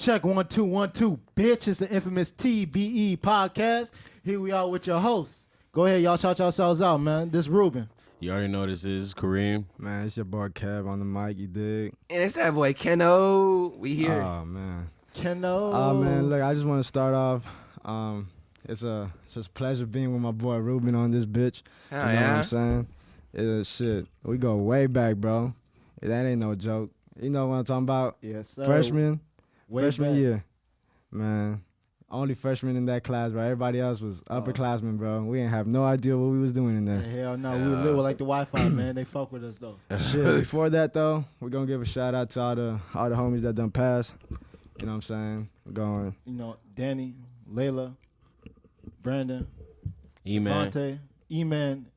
check. 1 2 1 2. Bitch, it's the infamous TBE podcast. Here we are with your hosts. Go ahead, y'all shout yourselves out, man. This Ruben. You already know this is Kareem. Man, it's your boy Kev on the mic, you dig? And it's that boy Keno. We here. Oh, man. Keno. Oh, man, look, I just want to start off. It's just a pleasure being with my boy Ruben on this bitch. Hell you know yeah. what I'm saying? Shit, we go way back, bro. That ain't no joke. You know what I'm talking about? Yes, sir. Freshman back. year. Man, only freshman in that class, bro. Everybody else was upperclassmen, bro. We didn't have no idea what we was doing in there. Hell no, we live with like the Wi-Fi, man. They fuck with us, though. Shit, before that, though, we're going to give a shout-out to all the homies that done passed. You know what I'm saying? We're going. You know, Danny, Layla, Brandon, E-Man. Fonte, E-Man,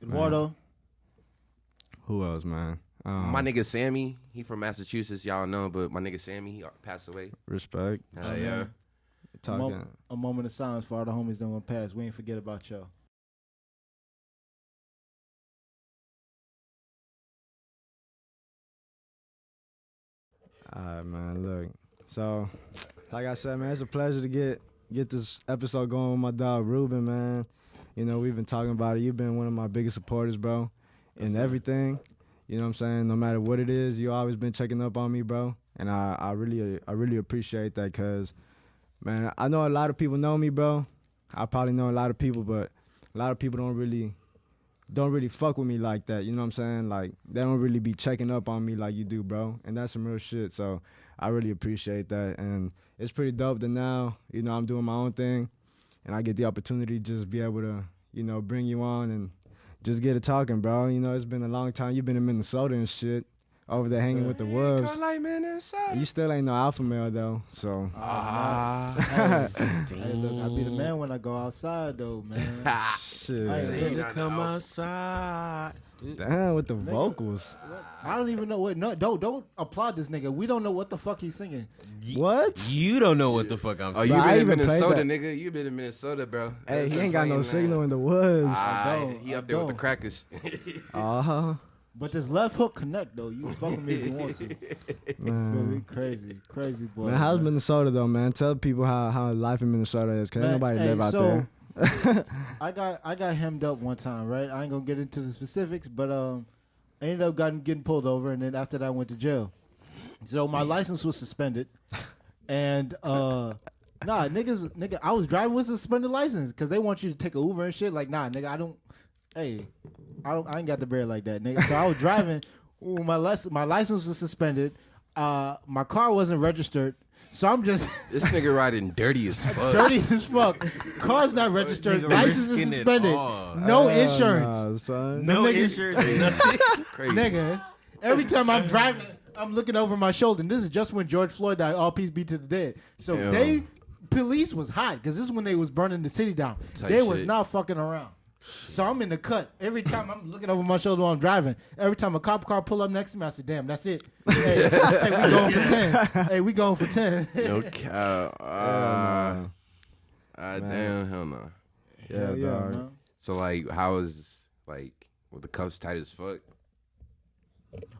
Eduardo. Who else, man? My nigga Sammy, he from Massachusetts, y'all know, but my nigga Sammy, he passed away. Respect. Hell yeah. Talking. A moment of silence for all the homies that went past. We ain't forget about y'all. All right, man, look. So, like I said, man, it's a pleasure to get this episode going with my dog, Ruben, man. You know, we've been talking about it. You've been one of my biggest supporters, bro, in everything. You know what I'm saying? No matter what it is, you always been checking up on me, bro. And I really appreciate that because, man, I know a lot of people know me, bro. I probably know a lot of people, but a lot of people don't really fuck with me like that. You know what I'm saying? Like, they don't really be checking up on me like you do, bro. And that's some real shit. So I really appreciate that. And it's pretty dope that now, you know, I'm doing my own thing and I get the opportunity to just be able to, you know, bring you on and just get it talking, bro. You know, it's been a long time. You've been in Minnesota and shit, over there hanging with the wolves. You still ain't no alpha male, though, so. Hey, look, I be the man when I go outside, though, man. Shit. Hey, Say look, to come outside. Damn, with the vocals. I don't even know what. No, don't applaud this nigga. We don't know what the fuck he's singing. What? You don't know what the fuck I'm Oh, saying. you Bro, I been in even played Minnesota, that. nigga. You been in Minnesota, bro. Hey, he That's ain't got no plain, signal man. in the woods. He up there with the crackers. Uh-huh. But this left hook connect, though. You fuck with me if you want to. Feel me? Crazy boy. Man, how's Minnesota, though, man? Tell people how life in Minnesota is, because ain't Man, nobody hey, live out so, there. I got hemmed up one time, right? I ain't gonna get into the specifics, but I ended up getting pulled over, and then after that I went to jail. So my license was suspended, and nigga, I was driving with a suspended license because they want you to take a Uber and shit. Like, nah, nigga, I ain't got the bread like that, nigga. So I was driving. Ooh, my license was suspended. My car wasn't registered. So I'm just This nigga riding dirty as fuck. dirty as fuck. Car's not registered. Nigga License is risking it suspended. all. No insurance. Nah, son. No Them niggas- insurance, nothing. Crazy. Nigga, every time I'm driving, I'm looking over my shoulder. And this is just when George Floyd died. All peace be to the dead. So Yeah. police was hot because this is when they was burning the city down. Tight They was shit. not fucking around. So I'm in the cut. Every time I'm looking over my shoulder while I'm driving, every time a cop car pull up next to me, I say, damn, that's it. Hey, we going for 10. Hey, we going for 10. No cow. Hell no. Damn, hell no. Yeah, Hell dog. man. So, like, how is, like, with the cuffs tight as fuck?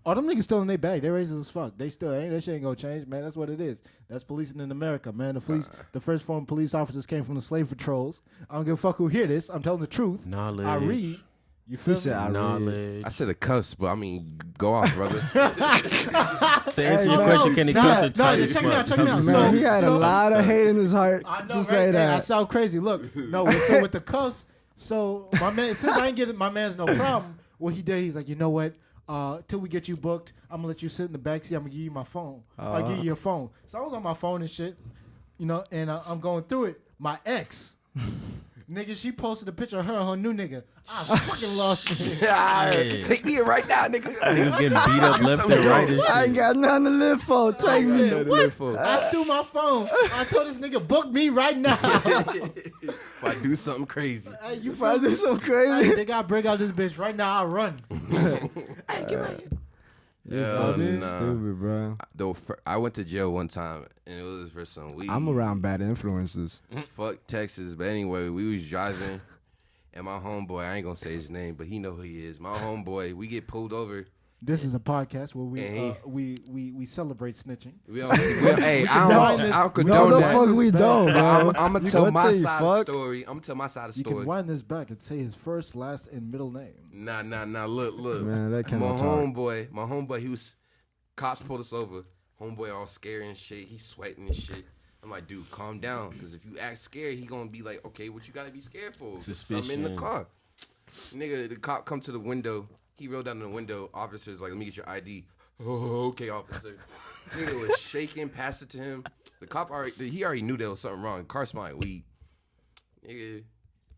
Oh, them niggas still in their bag. They racist as fuck. They still ain't. That shit ain't gonna change, man. That's what it is. That's policing in America, man. The first form police officers came from the slave patrols. I don't give a fuck who hear this. I'm telling the truth. Knowledge. I read. You feel He said me? I read. Knowledge. I said the cuffs, but I mean, go off, brother. To answer your no, question, can the cuffs are tight as check me out, fuck? check me out. Man, So- he had so- a lot of hate in his heart I know, to right? say Hey, I that. sound crazy. Look, no. So with the cuffs, so my man, since I ain't getting my man's no problem, what he did, he's like, you know what? Till we get you booked, I'm gonna let you sit in the backseat. I'm gonna give you my phone. I'll give you your phone. So I was on my phone and shit, you know, and I'm going through it. My ex, nigga, she posted a picture of her and her new nigga. I fucking lost it. Take me in right now, nigga. Niggas getting beat up left and right and I ain't shit. got nothing to live for. Take me. said, what? I threw my phone. I told this nigga, book me right now. If I do something crazy. Hey, you If I feel do me? so Hey, crazy. they gotta break out this bitch right now. I run. Yeah, Stupid, bro. Though I went to jail one time, and it was for some weed. I'm around bad influences. Fuck Texas, but anyway, we was driving, and my homeboy, I ain't gonna say his name, but he know who he is. My homeboy, we get pulled over. This is a podcast where And we celebrate snitching. Hey, I don't No, condone the that. fuck we don't, bro. I'm gonna tell What my the side of fuck? the story. I'm gonna tell my side of the You can story. wind this back and say his first, last, and middle name. Nah. Look. Man, that my cannot talk. homeboy, he was cops pulled us over. Homeboy all scared and shit. He's sweating and shit. I'm like, dude, calm down. Because if you act scared, he gonna be like, okay, what you gotta be scared for? 'Cause I'm in the Suspicion. car. Nigga, the cop come to the window. He rolled down the window. Officer's like, let me get your ID. Oh, okay, officer. Nigga was shaking, passed it to him. The cop he already knew there was something wrong. The car smelled like weed. Nigga,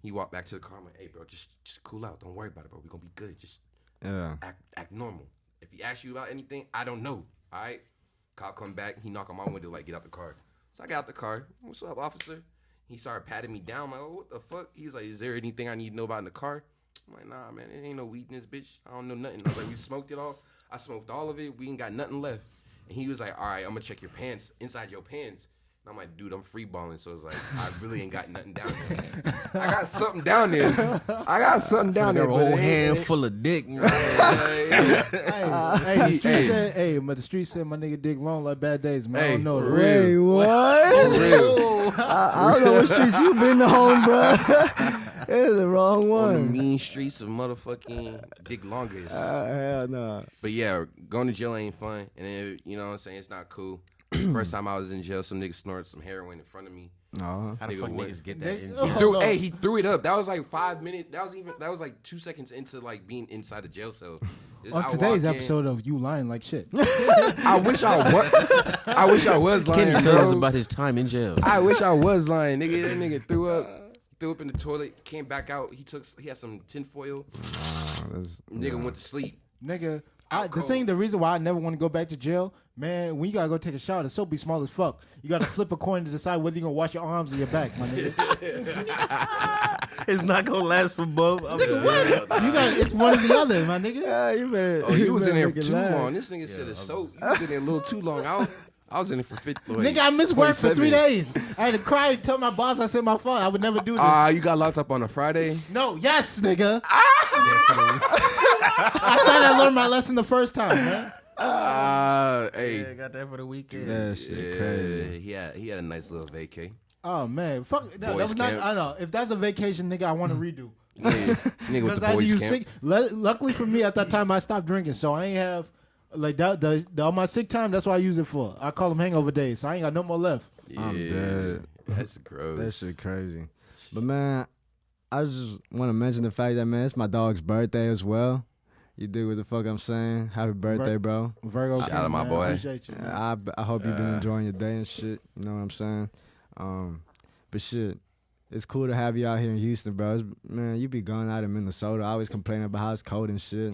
he walked back to the car. I'm like, hey, bro, just cool out. Don't worry about it, bro. We gonna be good. Just Yeah. act normal. If he asks you about anything, I don't know. All right? Cop come back. He knock on my window like, get out the car. So I got out the car. What's up, officer? He started patting me down. I'm like, oh, what the fuck? He's like, is there anything I need to know about in the car? I'm like, nah, man, it ain't no weed in this bitch. I don't know nothing. I was like, we smoked it all. I smoked all of it. We ain't got nothing left. And he was like, all right, I'm going to check your pants, inside your pants. And I'm like, dude, I'm free balling. So it's like, I really ain't got nothing down there. I got something down there. Got a whole hand full of dick. Hey, the street said, but the street said my nigga dick long like bad days, man. I don't know. for the real. Wait, what? For real. I don't know what streets you been home, bro. It's the wrong On the one. mean streets of motherfucking Dick Longest. Hell no. But yeah, going to jail ain't fun. And then, you know what I'm saying? It's not cool. First time I was in jail, some nigga snorted some heroin in front of me. No. How the Nigga, fuck what? niggas get that in Oh, jail? no. He threw it up. That was like 5 minutes. That was like 2 seconds into like being inside the jail cell. On I today's walk in. episode of You Lying Like Shit. I wish I was lying. Kenny tell us bro. about his time in jail. I wish I was lying, nigga. That nigga threw up in the toilet, came back out. He had some tinfoil. Nigga went to sleep. Nigga, Cold. the reason why I never want to go back to jail, man, when you gotta go take a shower, the soap be small as fuck. You gotta flip a coin to decide whether you're gonna wash your arms or your back, my nigga. It's not gonna last for both. It's one or the other, my nigga. Yeah, you better. Oh, he was in there make it too last. long. This nigga said it's soap. He was in there a little too long. I was in it for 50. Nigga, I missed work for 3 27. days. I had to cry and tell my boss I said my fault. I would never do this. You got locked up on a Friday? No, yes, nigga. I thought I learned my lesson the first time, man. Hey. got that for the weekend. That shit crazy. He had a nice little vacay. Oh man, fuck. That Boys was not. camp. I know. If that's a vacation, nigga, I want to redo. Yeah, nigga with Because the I had to boys use camp. sick. Luckily for me, at that time I stopped drinking, so I ain't have like that. On my sick time, that's what I use it for. I call them hangover days, so I ain't got no more left. I'm dead. That's gross. That shit crazy. But man, I just want to mention the fact that, man, it's my dog's birthday as well. You dig what the fuck I'm saying? Happy birthday, bro. Virgo, Shout out my man. boy. I appreciate you. Man. I hope you've been enjoying your day and shit. You know what I'm saying? But shit, it's cool to have you out here in Houston, bro. Man, you be going out in Minnesota, always complaining about how it's cold and shit.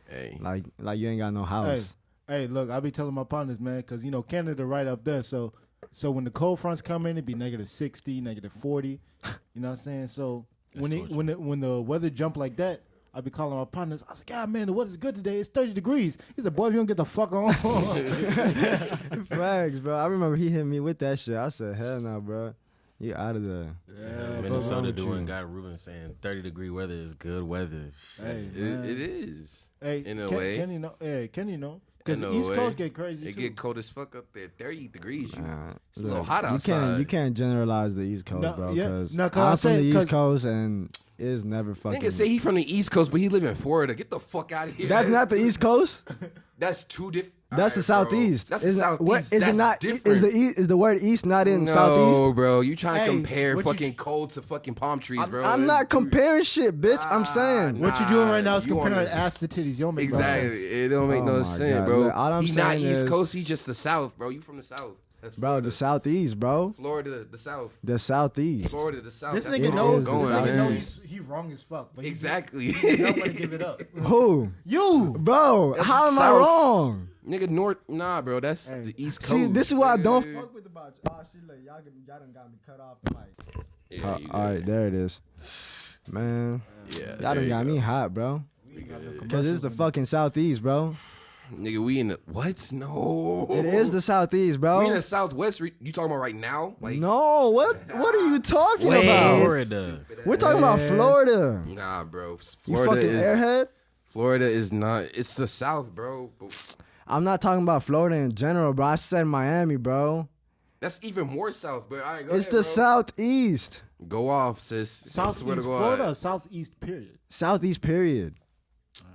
Hey. Like you ain't got no house. Hey, look, I be telling my partners, man, because Canada right up there. So when the cold fronts come in, it be negative 60, negative 40. You know what I'm saying? So when the weather jump like that, I be calling my partners. I was like, God, man, the weather's good today. It's 30 degrees. He said, boy, if you don't get the fuck on. Flags, bro. I remember he hit me with that shit. I said, hell no, bro. You out of there. Yeah, Minnesota fuck wrong doing with got Ruben saying 30-degree weather is good weather. you? Hey, It man. is. Hey, in a way. Can you know? Hey, can you know? Because In the a East way. Coast get crazy It too. get cold as fuck up there. 30 degrees. It's a Look, little hot outside. You can't generalize the East Coast, No, bro. yeah. Cause No, 'cause I'm I from said- the 'cause- East Coast and it's never fucking. Nigga say he from the East Coast, but he live in Florida. Get the fuck out of here. That's not the East Coast. That's two different. That's the Southeast. That's the Is- Southeast. what- is That's it not? different. Is the word East not in no, Southeast? bro. You trying to Hey, compare what you- fucking cold to fucking palm trees, bro. I'm not comparing shit, bitch. I'm saying. What you doing right now is you comparing wanna- ass to titties. You don't make no Exactly. sense. It don't make Oh no my sense, God. bro. Look, all I'm He not saying East is- Coast. He's just the South, bro. You from the South. That's Bro, Florida. the Southeast, bro. Florida, the South. The Southeast. Florida, the South. This That's nigga where knows. I'm This going, nigga know man. he wrong as fuck. But he Exactly. don't want to give it up. Who? You. Bro, That's how am I South. wrong? Nigga, North. Nah, bro. That's Hey. the East Coast. See, this is why I don't nigga. fuck with about you. Oh, shit, look, y'all done got me cut off the mic. Yeah, you All right, good. there it is. Man, Yeah, y'all there done you got go. me hot, bro. We good. Cause it's the fucking Southeast, bro. Nigga, we in the what? No, It is the Southeast, bro. We in the Southwest. You talking about right now? Like, No, what are you talking Wait. about? Florida. We're talking about Florida. nah, bro. You Florida fucking is airhead. Florida is not. It's the South, bro. But I'm not talking about Florida in general, bro. I said Miami, bro. that's even more South. But all right, go It's ahead, the bro. Southeast. Go off, sis. I swear to Southeast God. Florida or Southeast period? Southeast, period.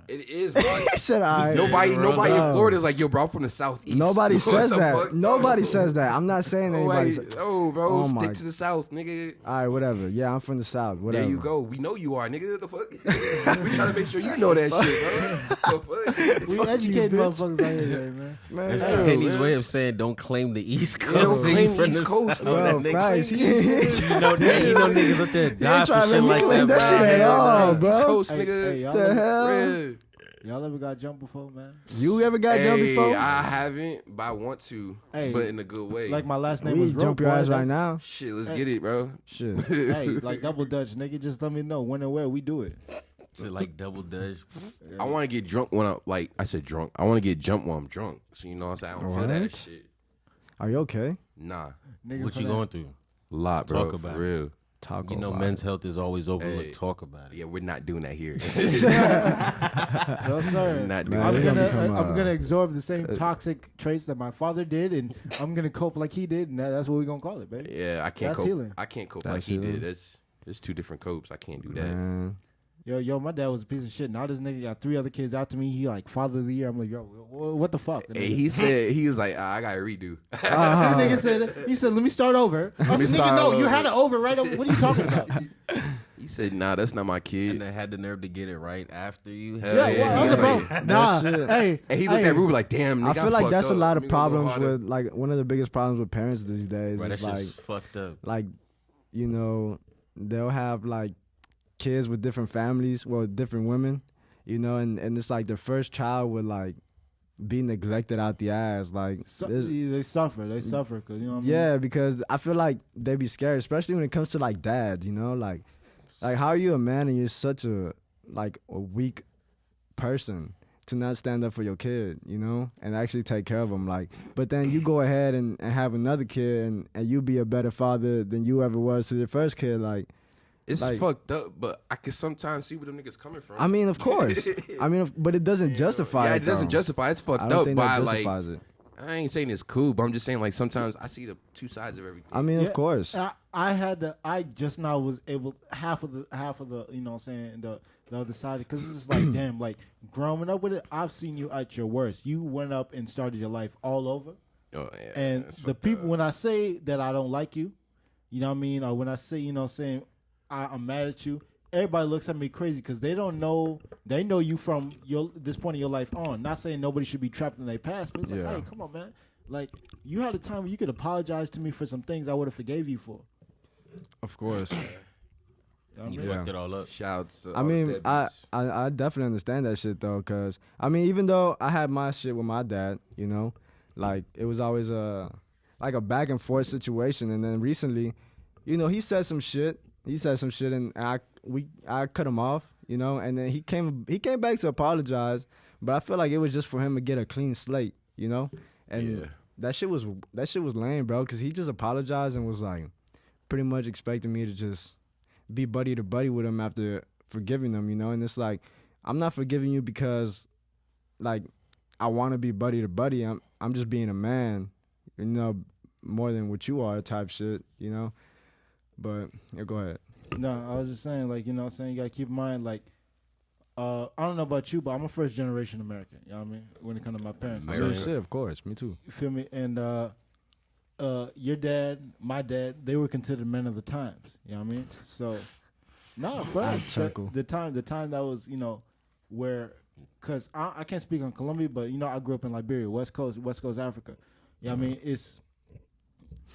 It is, bro. He said, all right. Nobody in No. Florida is like, yo, bro, I'm from the Southeast. Nobody What says the that. fuck? Nobody No. says that. I'm not saying anybody. Oh, bro, Oh, my- stick to the South, nigga. All right, whatever. Yeah, I'm from the South. Whatever. There you go. We know you are, nigga. The fuck? We trying to make sure you know that shit, bro. The fuck? We educate motherfuckers out here today, man. Man, That's hey, Kenny's man. way of saying don't claim the East Coast. Yeah, don't Say claim you from East the Coast, South. Bro, That nigga- Christ, he you know niggas up there die ain't for trying to shit make like me claim that, that bro. shit at all, bro. East Coast, Hey, nigga. hey, y'all, The ever, hell? Real. y'all ever got jumped before, man? You ever got jumped Hey, before? I haven't, but I want to, Hey, but in a good way. Like my last name was We jump your Rope, ass boy. right now. Shit, let's get it, bro. Shit. Hey, like double dutch, nigga. Just let me know when and where we do it. Shit like double dutch. I want to get drunk when I said drunk. I want to get jumped when I'm drunk. So you know what I'm saying? I don't feel that What? shit. Are you okay? Nah, Nigga, What for you that. going through? a lot, bro. Talk for about it. real. Talk You know, about men's it. health is always overlooked. Hey. Talk about it. Yeah, we're not doing that here. No, sir. Not doing Man, I'm we that. gonna gonna become, I'm gonna absorb the same toxic traits that my father did, and I'm gonna cope like he did, and that's what we're gonna call it, baby. Yeah, I can't That's cope. healing. I can't cope That's like he healing. did. There's two different copes. I can't do that. Man. Yo, my dad was a piece of shit. Now this nigga got 3 other kids after me. He like father of the year. I'm like, yo, what the fuck? The Hey, nigga- he was like, I got to redo. This nigga said, he said, let me start over. I me said, nigga, start no, you over. had it over right over. What are you talking about? He said, nah, that's not my And kid. they had the nerve to get it right after you. Hell Yeah, yeah, well, I he's was like- about, nah, shit. hey. And he looked hey, at Ruben like, damn, nigga, I feel like fucked that's a up. lot Let of me go problems harder. with, like, one of the biggest problems with parents these days Right, is, that's like, just fucked up. you know, they'll have, like, kids with different families, well, different women, you know, and it's like the first child would, like, be neglected out the ass. Like, there's- they suffer. They suffer because, you know what I mean? yeah, because I feel like they be scared, especially when it comes to, like, dads, you know? Like how are you a man and you're such a weak person to not stand up for your kid, you know, and actually take care of him. Like, but then you go ahead and have another kid and you be a better father than you ever was to your first kid. Like, It's like- fucked up, but I can sometimes see where them niggas coming from. I mean, of course. but it doesn't justify yeah, it. it doesn't though. justify. It's fucked I don't up. think But that I, like, justifies it. I ain't saying it's cool, but I'm just saying like sometimes I see the two sides of everything. I mean, Yeah, of course. I just now was able half of the you know what I'm saying the other side because it's just like damn, like growing up with it, I've seen you at your worst. You went up and started your life all over, Oh, yeah, and that's the fucked people up. when I say that I don't like you, you know what I mean, or when I say you know what I'm saying I'm mad at you, everybody looks at me crazy because they don't know. They know you from this point in your life on. Not saying nobody should be trapped in their past, but it's like, Yeah. hey, come on, man. Like you had a time where you could apologize to me for some things I would have forgave you for. Of course. You know what I You mean? Yeah. fucked it all up. Shouts. To I all the mean, I deadbeats. definitely understand that shit though, cause I mean, even though I had my shit with my dad, you know, like it was always a back and forth situation, and then recently, you know, he said some shit, and I cut him off, you know, and then he came back to apologize, but I feel like it was just for him to get a clean slate, you know, and Yeah. that shit was lame, bro, cause he just apologized and was like pretty much expecting me to just be buddy to buddy with him after forgiving them, you know? And it's like, I'm not forgiving you because, like, I want to be buddy to buddy. I'm just being a man, you know, more than what you are type shit, you know? But, yeah, go ahead. No, I was just saying, like, you know what I'm saying? You got to keep in mind, like, I don't know about you, but I'm a first generation American, you know what I mean? When it comes to my parents. Yeah, American. shit, of course. Me too. You feel me? And your dad, my dad, they were considered men of the times, you know what I mean? So, nah, facts. chuckle. The time that was, you know, where, because I can't speak on Colombia, but, you know, I grew up in Liberia, West Coast Africa. You know what I mean? It's,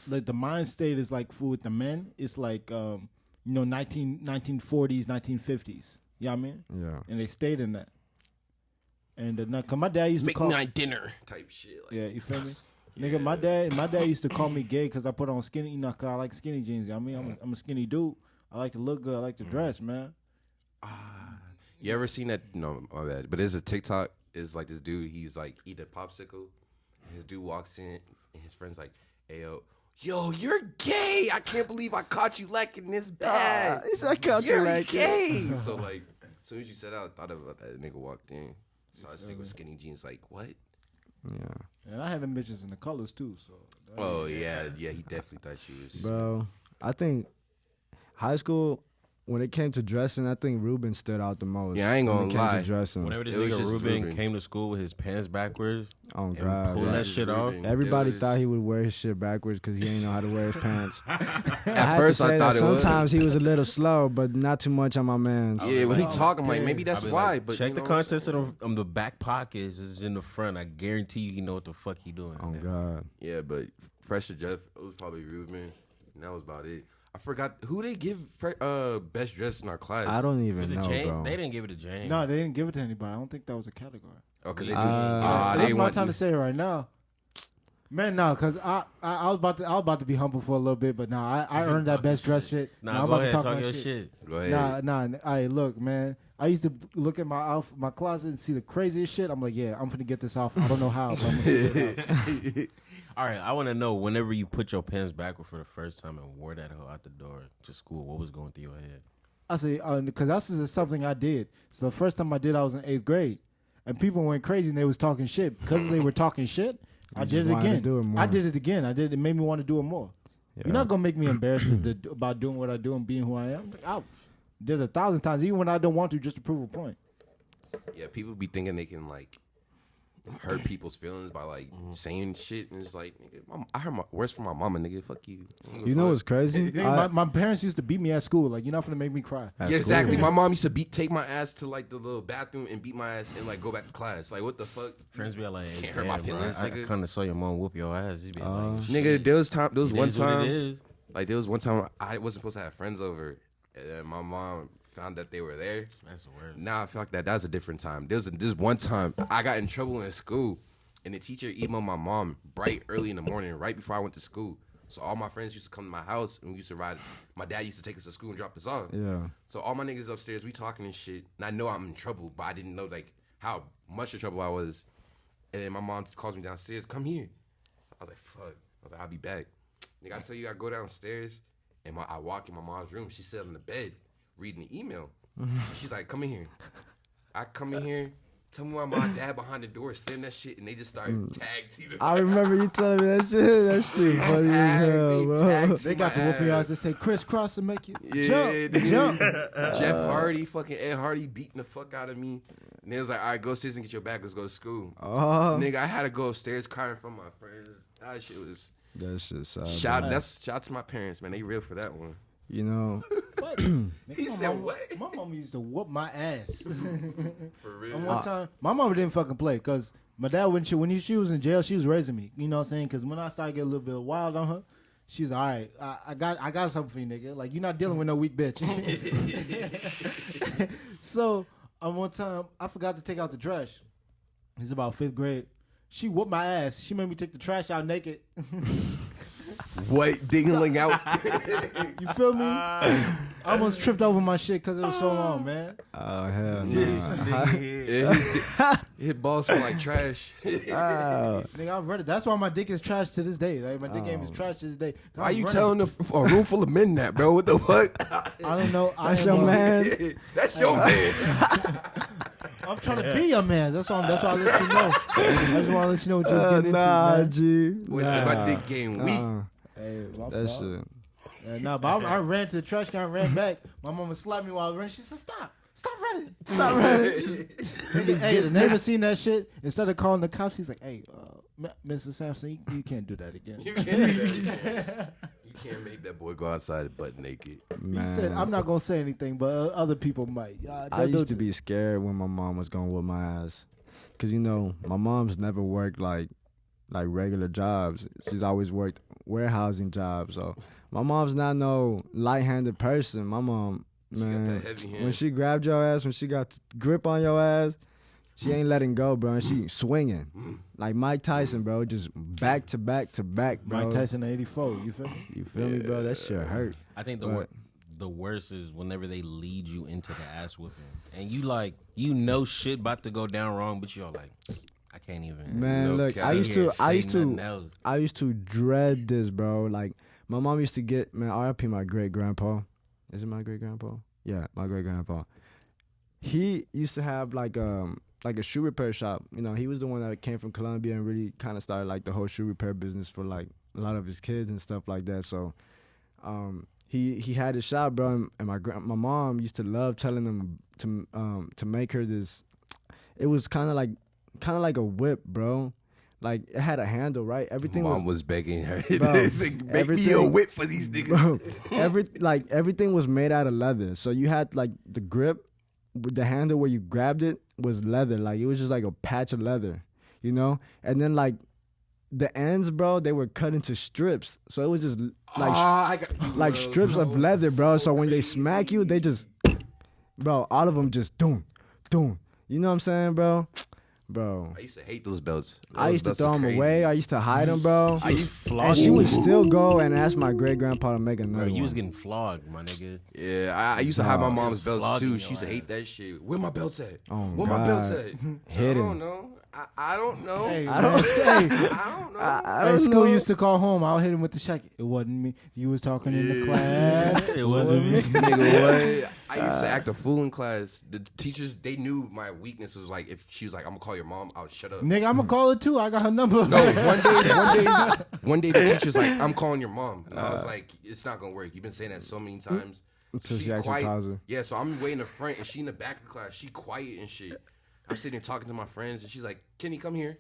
like, the mind state is like, for with the men, it's like, you know, 1940s, 1950s. You know what I mean? Yeah. And they stayed in that. And cause my dad used to call, midnight dinner type shit. Like, yeah, you feel me? Nigga, my dad used to call me gay because I put on skinny, you know, cause I like skinny jeans. You know what I mean, I'm a skinny dude. I like to look good. I like to dress, man. You ever seen that? No, my bad. But there's a TikTok. It's like this dude. He's like eating a popsicle. And his dude walks in, and his friend's like, "Hey, yo, you're gay! I can't believe I caught you lacking this bad. he said, "I caught you You're lacking." gay." So like, As soon as you said that, I thought about that nigga walked in. Saw this nigga with skinny jeans. Like, what? Yeah. And I had them bitches in the colors too. So. Oh, yeah. Yeah, he definitely thought she was. Bro, I think high school, when it came to dressing, I think Ruben stood out the most. Yeah, I ain't when gonna it came lie. to dressing. Whenever this It was nigga just Ruben Ruben. came to school with his pants backwards Oh, and God. pulled bro. that shit off. Ruben. Everybody It was- thought he would wear his shit backwards because he ain't know how to wear his pants. At first, I thought it was. sometimes he was a little slow, but not too much on my man's. Yeah, when he Oh, talk, I'm like, maybe I that's be why. like, But check you the know, contents of the back pockets. It's in the front. I guarantee you know what the fuck he doing. Oh, God. Yeah, but Fresh to Jeff, it was probably Ruben. And that was about it. I forgot who they give best dressed in our class. I don't even Was it know, Jane? bro. They didn't give it to Jane. No, they didn't give it to anybody. I don't think that was a category. Oh, because they do. Uh, That's they my want time you. to say it right now. Man, no, cause I was about to be humble for a little bit, but nah, I earned that best dress shit. Nah, I'm go about ahead, to talk my your shit. Go ahead. Nah. Hey, look, man. I used to look at my closet and see the craziest shit. I'm like, yeah, I'm finna get this off. I don't know how, but I'm gonna figure it out. All right, I want to know whenever you put your pants backward for the first time and wore that hoe out the door to school, what was going through your head? I say, because that's just something I did. So the first time I did, I was in 8th grade, and people went crazy and they was talking shit. Because they were talking shit, I You did just it wanted to again. do it more. I did it again. It made me want to do it more. Yeah. You're not gonna make me embarrassed about doing what I do and being who I am. I did it 1,000 times, even when I don't want to, just to prove a point. Yeah, people be thinking they can like hurt people's feelings by like saying shit, and it's like, nigga, I heard words from my mama, nigga. Fuck you. You know what's crazy? Nigga, my parents used to beat me at school. Like, you're not gonna make me cry. At Yeah, school. exactly. My mom used to take my ass to like the little bathroom and beat my ass and like go back to class. Like, what the fuck? Friends be like, hey, Can't hurt my damn, bro, feelings, I nigga. kind of saw your mom whoop your ass. You be like, Nigga, there was one is what it time. is. Like, there was one time I wasn't supposed to have friends over, and my mom found that they were there. That's the word. Now I feel like that's a different time. There's this one time I got in trouble in school, and the teacher emailed my mom bright early in the morning, right before I went to school. So all my friends used to come to my house, and we used to ride. My dad used to take us to school and drop us off. Yeah. So all my niggas upstairs, we talking and shit, and I know I'm in trouble, but I didn't know like how much in trouble I was. And then my mom calls me downstairs, come here. So I was like, fuck. I was like, I'll be back. Nigga, I tell you, I go downstairs, and I walk in my mom's room. She's sitting on the bed reading the email. She's like, come in here. I come in here. Tell me why my dad behind the door saying that shit, and they just start tag teaming. I remember you telling me that shit. That shit funny as hell, bro. They got the whooping ass that say crisscross and make you Yeah, jump. Jeff Hardy, fucking Ed Hardy beating the fuck out of me. And they was like, all right, go upstairs and get your bag. Let's go to school. Oh, Nigga, I had to go upstairs crying from my friends. That shit was that shit sad. shout to my parents, man. They real for that one. You know, What? He said what? My mom used to whoop my ass. For real. And one time, my mom didn't fucking play because my dad, when she was in jail, she was raising me. You know what I'm saying? Because when I started getting a little bit wild on her, she's all right. I got something for you, nigga. Like, you're not dealing with no weak bitch. So one time, I forgot to take out the trash. It's about 5th grade. She whooped my ass. She made me take the trash out naked. What? Dingling out. You feel me? I almost tripped over my shit because it was so long, man. oh hell Yeah, his balls smell like trash. no. Nigga, I'm ready. That's why my dick is trash to this day. Like, my dick game is trash to this day. Why you telling a room full of men that, bro? What the fuck? I don't know. That's your man. That's your man. I'm trying to be your man. That's why I let you know. I just want to let you know what you was getting Nah, into, man. G. Wait, so my dick game weak. Hey, my That fault. shit. Yeah, nah, but I ran to the trash can, ran back. My mama slapped me while I was running. She said, "Stop running, stop running." Nigga, hey, the neighbor seen that shit. Instead of calling the cops, she's like, "Hey, Mr. Sampson, you can't do that again." You can't do that. You can't make that boy go outside butt naked. He said, "I'm not gonna say anything, but other people might." I used to be scared when my mom was gonna whoop my ass, cause you know my mom's never worked like regular jobs. She's always worked warehousing jobs. So my mom's not no light-handed person. My mom, man, got that heavy hand. when she grabbed your ass, when she got grip on your ass, she ain't letting go, bro. And she swinging like Mike Tyson, bro, just back to back to back, bro. Mike Tyson in '84. You feel me? You feel me, bro? That shit hurt. I think the worst is whenever they lead you into the ass whooping, and you know shit about to go down wrong, but you're like, I can't even. Man, No look, cap. I used sit here to, and say nothing else. I used to dread this, bro. Like my mom used to get, man. RIP my great grandpa. Is it my great grandpa? Yeah, my great grandpa. he used to have like a shoe repair shop. You know, he was the one that came from Colombia and really kind of started like the whole shoe repair business for like a lot of his kids and stuff like that. So, he had his shop, bro, and my mom used to love telling him to make her this. It was kind of like a whip, bro. Like it had a handle, right? Everything Mom was begging her. Bro, like, make me a whip for these niggas. Bro, everything was made out of leather. So you had like the grip, with the handle where you grabbed it was leather. Like it was just like a patch of leather, you know. And then like the ends, bro, they were cut into strips. So it was just like strips of leather, bro. So when they smack you, they just, bro, all of them just doom. You know what I'm saying, bro? Bro, I used to hate those belts. I used to throw them away. I used to hide them, bro. I used And she would still go and ask my great grandpa to make another Bro, you one. was getting flogged, my nigga. Yeah, I used to hide my mom's belts flogging too. She used to your hate that shit. Where my belts at? Oh, Where my belts God. at? Hidden. I don't know. I don't know. Hey, I man, don't hey, I don't know. I hey, don't school know. used to call home. I'll hit him with the shack. It wasn't me. You was talking in the Yeah. class. It wasn't me. Nigga, what? I used to act a fool in class. The teachers, they knew my weakness was like, if she was like, I'm gonna call your mom, I would shut up. Nigga, I'm gonna call her too. I got her number. No, one day the teacher's like, I'm calling your mom. And I was like, it's not gonna work. You've been saying that so many times. Until she actually calls her. Yeah, so I'm way in the front and she in the back of class. She quiet and shit. I'm sitting there talking to my friends and she's like, Kenny, come here.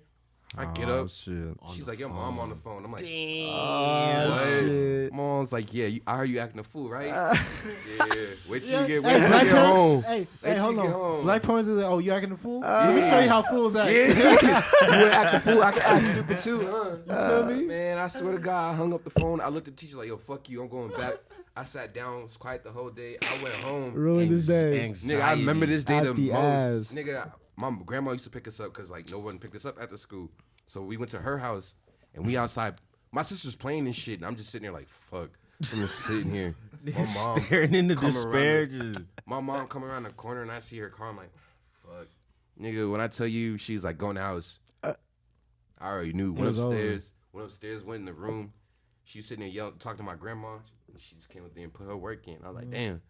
I get Oh, up. shit. She's like, your mom on the phone. I'm like, Oh, what? shit. Mom's like, yeah, I heard you acting a fool, right? Yeah. Wait till you Hey, get black home. parents, hey, Wait till hold you get on. home. Black parents is like, oh, you acting a fool? Let me show you how fools act. Yeah. You would act a fool. I can act stupid too, huh? You feel me? Man, I swear to God, I hung up the phone. I looked at the teacher like, yo, fuck you. I'm going back. I sat down, was quiet the whole day. I went home. Ruined his day. Nigga, I remember this day Out the the most. ass. Nigga, my grandma used to pick us up because like no one picked us up after school. So we went to her house and we outside. My sister's playing and shit, and I'm just sitting there like, fuck. I'm just sitting here. My mom Staring into come despair. around Just My mom come around the corner and I see her car. I'm like, fuck. Nigga, when I tell you she's like, go in the house. I already knew. Went was over. upstairs, went in the room. She was sitting there yelling, talking to my grandma. She just came up there and put her work in. I was like, damn.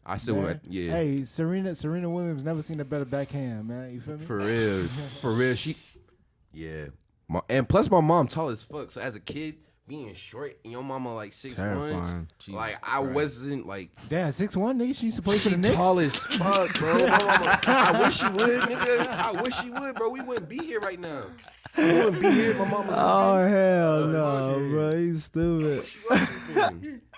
I still Man. went, yeah. Hey, Serena Williams never seen a better backhand, man. You feel me? For real. She, yeah. And plus, my mom tall as fuck. So as a kid, being short and your mama like 6'1", Terrifying. like I wasn't like. Damn, 6'1", nigga. She supposed to She the Knicks. tall as fuck, bro. My mama, I wish she would, nigga. I wish she would, bro. We wouldn't be here right now. We wouldn't be here. My mama's. Oh, hell The no, fuck? bro. You stupid.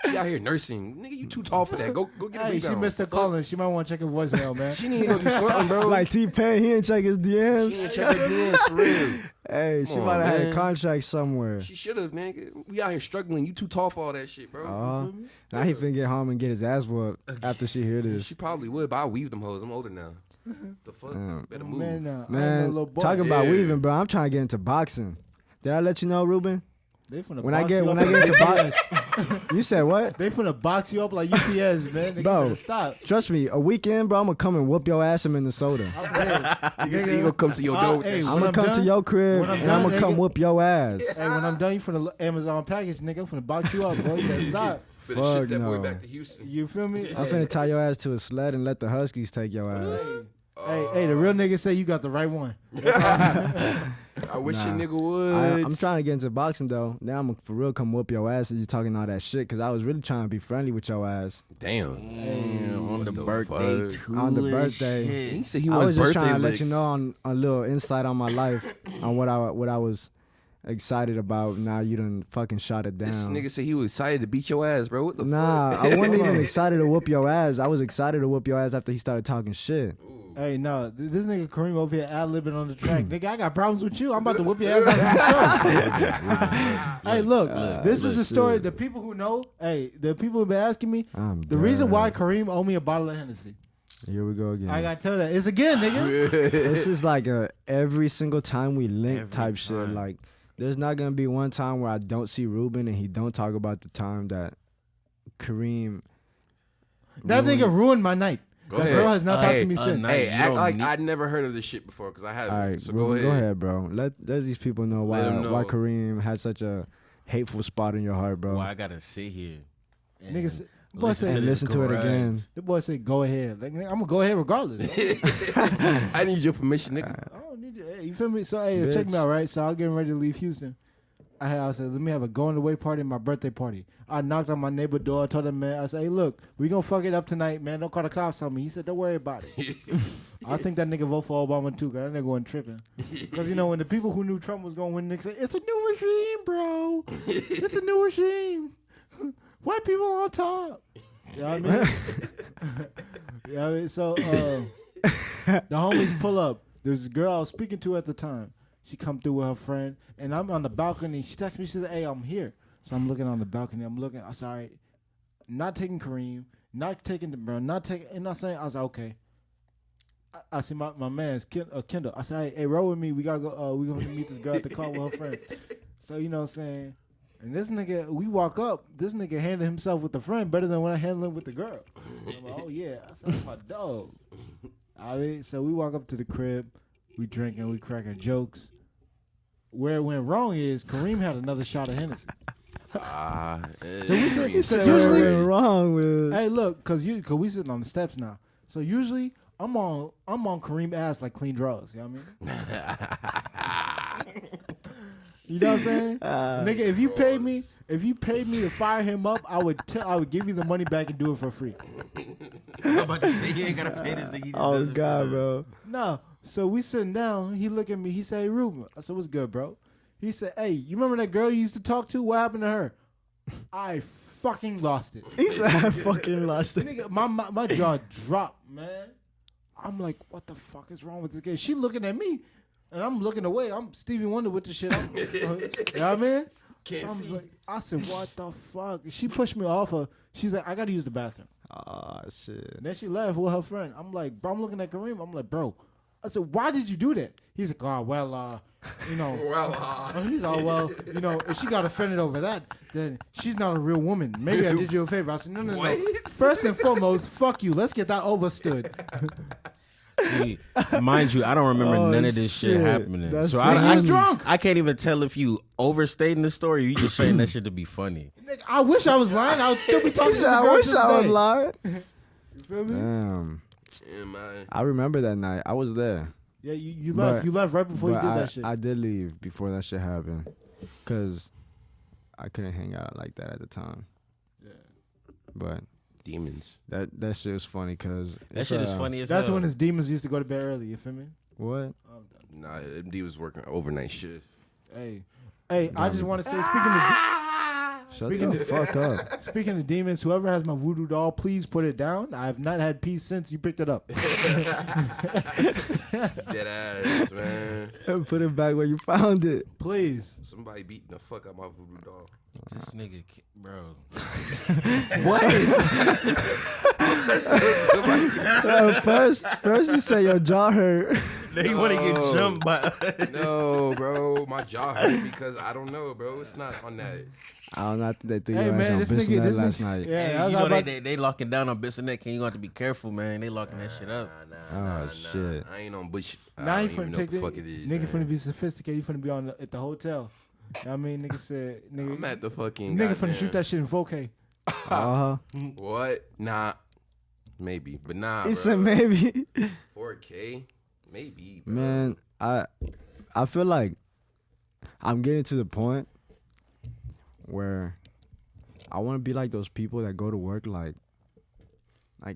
She out here nursing. Nigga, you too tall for that. Go get a Hey, rebound. she missed her calling. She might want to check her voicemail, man. She need to go do something, bro. Like T-Pain, he didn't check his She DMs. didn't check her DMs for real. Hey, she Come on, might have had a man. contract somewhere. She should have, nigga. We out here struggling. You too tall for all that shit, bro. Now he finna get home and get his ass whooped after she hear this. She probably would, but I weave them hoes. I'm older now. The fuck? Damn. Better move. Man, I ain't no Man, little boy. talking about Yeah. weaving, bro. I'm trying to get into boxing. Did I let you know, Ruben? They finna When I box get you when up I like get into UPS. boxing, you said what? They finna box you up like UPS, man. They Bro. finna stop. Trust me, a weekend, bro. I'm gonna come and whoop your ass in Minnesota. You gonna come to your door with hey, that I'm when gonna come to done- your crib when I'm and I'm done, gonna come nigga- whoop your ass. Hey, when I'm done, you finna Amazon package, nigga. I'm finna box you up, bro. You better stop. Finna Fuck ship that boy no. back to Houston. You feel me? I'm finna tie your ass to a sled and let the Huskies take your ass. Hey, the real nigga say you got the right one. I wish Nah. your nigga would. I'm trying to get into boxing though. Now I'm gonna for real come whoop your ass and you talking all that shit because I was really trying to be friendly with your ass Damn. on What the the birthday fuck? too. on the and birthday. shit. He said he I wants was just birthday trying to let licks. you know on a little insight on my life on what I was excited about. Now you done fucking shot it This down. nigga said he was excited to beat your ass, bro. What the Nah, fuck? I wasn't even excited to whoop your ass. I was excited to whoop your ass after he started talking shit. Hey, no, this nigga Kareem over here ad-libbing on the track. Nigga, I got problems with you. I'm about to whoop your ass after the show. Hey, look, this is the story. The people who know, the people who've been asking me, I'm the reason done. why Kareem owe me a bottle of Hennessy. Here we go again. I gotta tell that. It's again, nigga. This is like a every single time we link Every type shit. time. Like, there's not gonna be one time where I don't see Ruben and he don't talk about the time that Kareem. That ruined- nigga ruined my night. Go That ahead. girl has not talked to me Hey, since. night. Hey, You act don't like need- I'd never heard of this shit before because I haven't. All right, so Ruben, go ahead. bro. Let these people know Let 'em why know. Kareem had such a hateful spot in your heart, bro. Well, I gotta sit here Niggas, said- boy said, this Listen to it garage. again. the boy said, go ahead. Like, nigga, I'm gonna go ahead regardless. I need your permission, nigga. I don't need you. Hey, you feel me? So hey, Bitch. check me out, right? So I was getting ready to leave Houston. I said, let me have a going away party and my birthday party. I knocked on my neighbor door. I told him, man, I said, hey, look, we gonna fuck it up tonight, man. Don't call the cops on me. He said, don't worry about it. I think that nigga vote for Obama too, cause that nigga wasn't tripping. Cause you know when the people who knew Trump was gonna win, niggas say, it's a new regime, bro. It's a new regime. White people on top. You know what I mean? You know what I mean? So the homies pull up. There's this girl I was speaking to at the time. She come through with her friend, and I'm on the balcony. She texts me. She says, hey, I'm here. So I'm looking on the balcony. I'm looking. I said, all right, not taking Kareem, not taking the bro, not taking. And not saying. I was like, okay. I see my man's Kendall. I said, hey, roll with me. We gotta go. We gonna meet this girl at the car with her friends. So you know what I'm saying. And this nigga, we walk up. This nigga handled himself with the friend better than when I handled him with the girl. I'm like, oh yeah, I said, that's my dog. I mean, so we walk up to the crib. We drinking. We cracking jokes. Where it went wrong is Kareem had another shot of Hennessy. So we said, He said, usually- what went wrong with? Hey, look, cause we sitting on the steps now. So usually I'm on Kareem ass like clean draws. You know what I mean? You know what I'm saying? Nigga, if you paid me to fire him up, I would give you the money back and do it for free. I'm about to say you ain't gotta pay this nigga. He just Oh does it for God, the- bro. No. So we sitting down. He look at me. He say, hey, Ruben. I said, what's good, bro? He said, hey, you remember that girl you used to talk to? What happened to her? I fucking lost it. He said, I fucking lost it. Nigga, my jaw dropped, man. I'm like, what the fuck is wrong with this girl? She looking at me, and I'm looking away. I'm Stevie Wonder with the shit. You know what I mean? Can't So I'm see. like, I said, what the fuck? She pushed me off her. She's like, I gotta use the bathroom. Oh shit. And then she left with her friend. I'm like, bro, I'm looking at Kareem. I'm like, bro. I said, why did you do that? He's like, oh, well, you know. He's all, well, you know, if she got offended over that, then she's not a real woman. Maybe I did you a favor. I said, no. What? First and foremost, fuck you. Let's get that overstood. See, mind you, I don't remember Oh, none of this shit shit. happening. That's So crazy. I He's drunk. I can't even tell if you overstating the story or you just saying that shit to be funny. Nigga, I wish I was lying. I would still be talking to the I girl wish to I this was day. lying. You feel me? Damn. Yeah, man. I remember that night. I was there. Yeah, you left. But- You left right before you But did I, that shit. I did leave before that shit happened, cause I couldn't hang out like that at the time. Yeah. But Demons. that shit was funny, cause That shit is funny as That's hell. when his demons used to go to bed early. You feel me? What? Nah, MD was working overnight shift. Hey, I just want to say, Shut Speaking the of- fuck up. speaking of demons, whoever has my voodoo doll, please put it down. I have not had peace since you picked it up. Dead ass, man. Put it back where you found it. Please. Somebody beating the fuck out my voodoo doll. This nigga, bro. First you say your jaw hurt. They want to get jumped by. No, bro. My jaw hurt because I don't know, bro. It's not on that. I don't know. I think they threw Hey your ass man, on this nigga, Bissonnette last night. Yeah, Hey, I was you know about- they locking down on Bissonnette. Can you got to be careful, man? They locking that shit up. Oh, shit. I ain't on Bush. now I you don't even finna know take what the the fuck it is. nigga man. finna be sophisticated. You finna be on at the hotel. You know what I mean, nigga said, I'm nigga, at the fucking. nigga finna goddamn- shoot that shit in 4K. Uh-huh. What? Nah. Maybe, but nah. He bro. said maybe. 4K. Maybe, bro. Man, I feel like I'm getting to the point where I want to be like those people that go to work like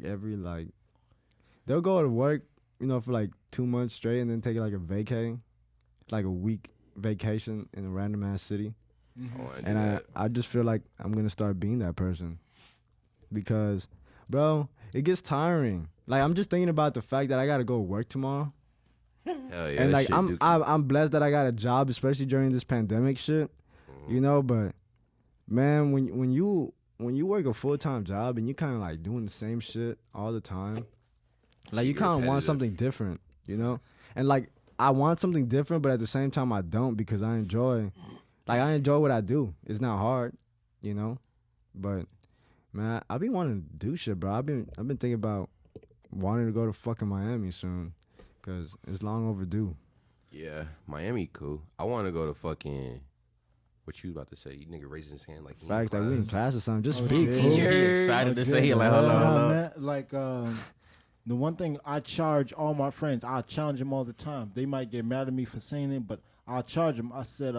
every they'll go to work, you know, for like 2 months straight and then take like a vacay, like a week vacation in a random ass city. I wanna do And that. I just feel like I'm gonna start being that person because, bro, it gets tiring. Like I'm just thinking about the fact that I gotta go to work tomorrow. Hell yeah. And that like shit do- I'm blessed that I got a job, especially during this pandemic shit. You know, but man, when you work a full-time job and you kind of like doing the same shit all the time, like you Super kind of want repetitive. something different, you know? And like I want something different, but at the same time I don't because I enjoy what I do. It's not hard, you know? But man, I be wanting to do shit, bro. I've been thinking about wanting to go to fucking Miami soon. Cause it's long overdue. Yeah, Miami cool. I want to go to fucking. What you about to say? You nigga raising his hand like he in Fact that we in class. class or something. Just Oh, speak. yeah. fool. He Yeah. excited to Okay, say it. Like, man. hold on, Nah, hold on. man, like the one thing I charge all my friends, I challenge them all the time. They might get mad at me for saying it, but I'll charge them. I said,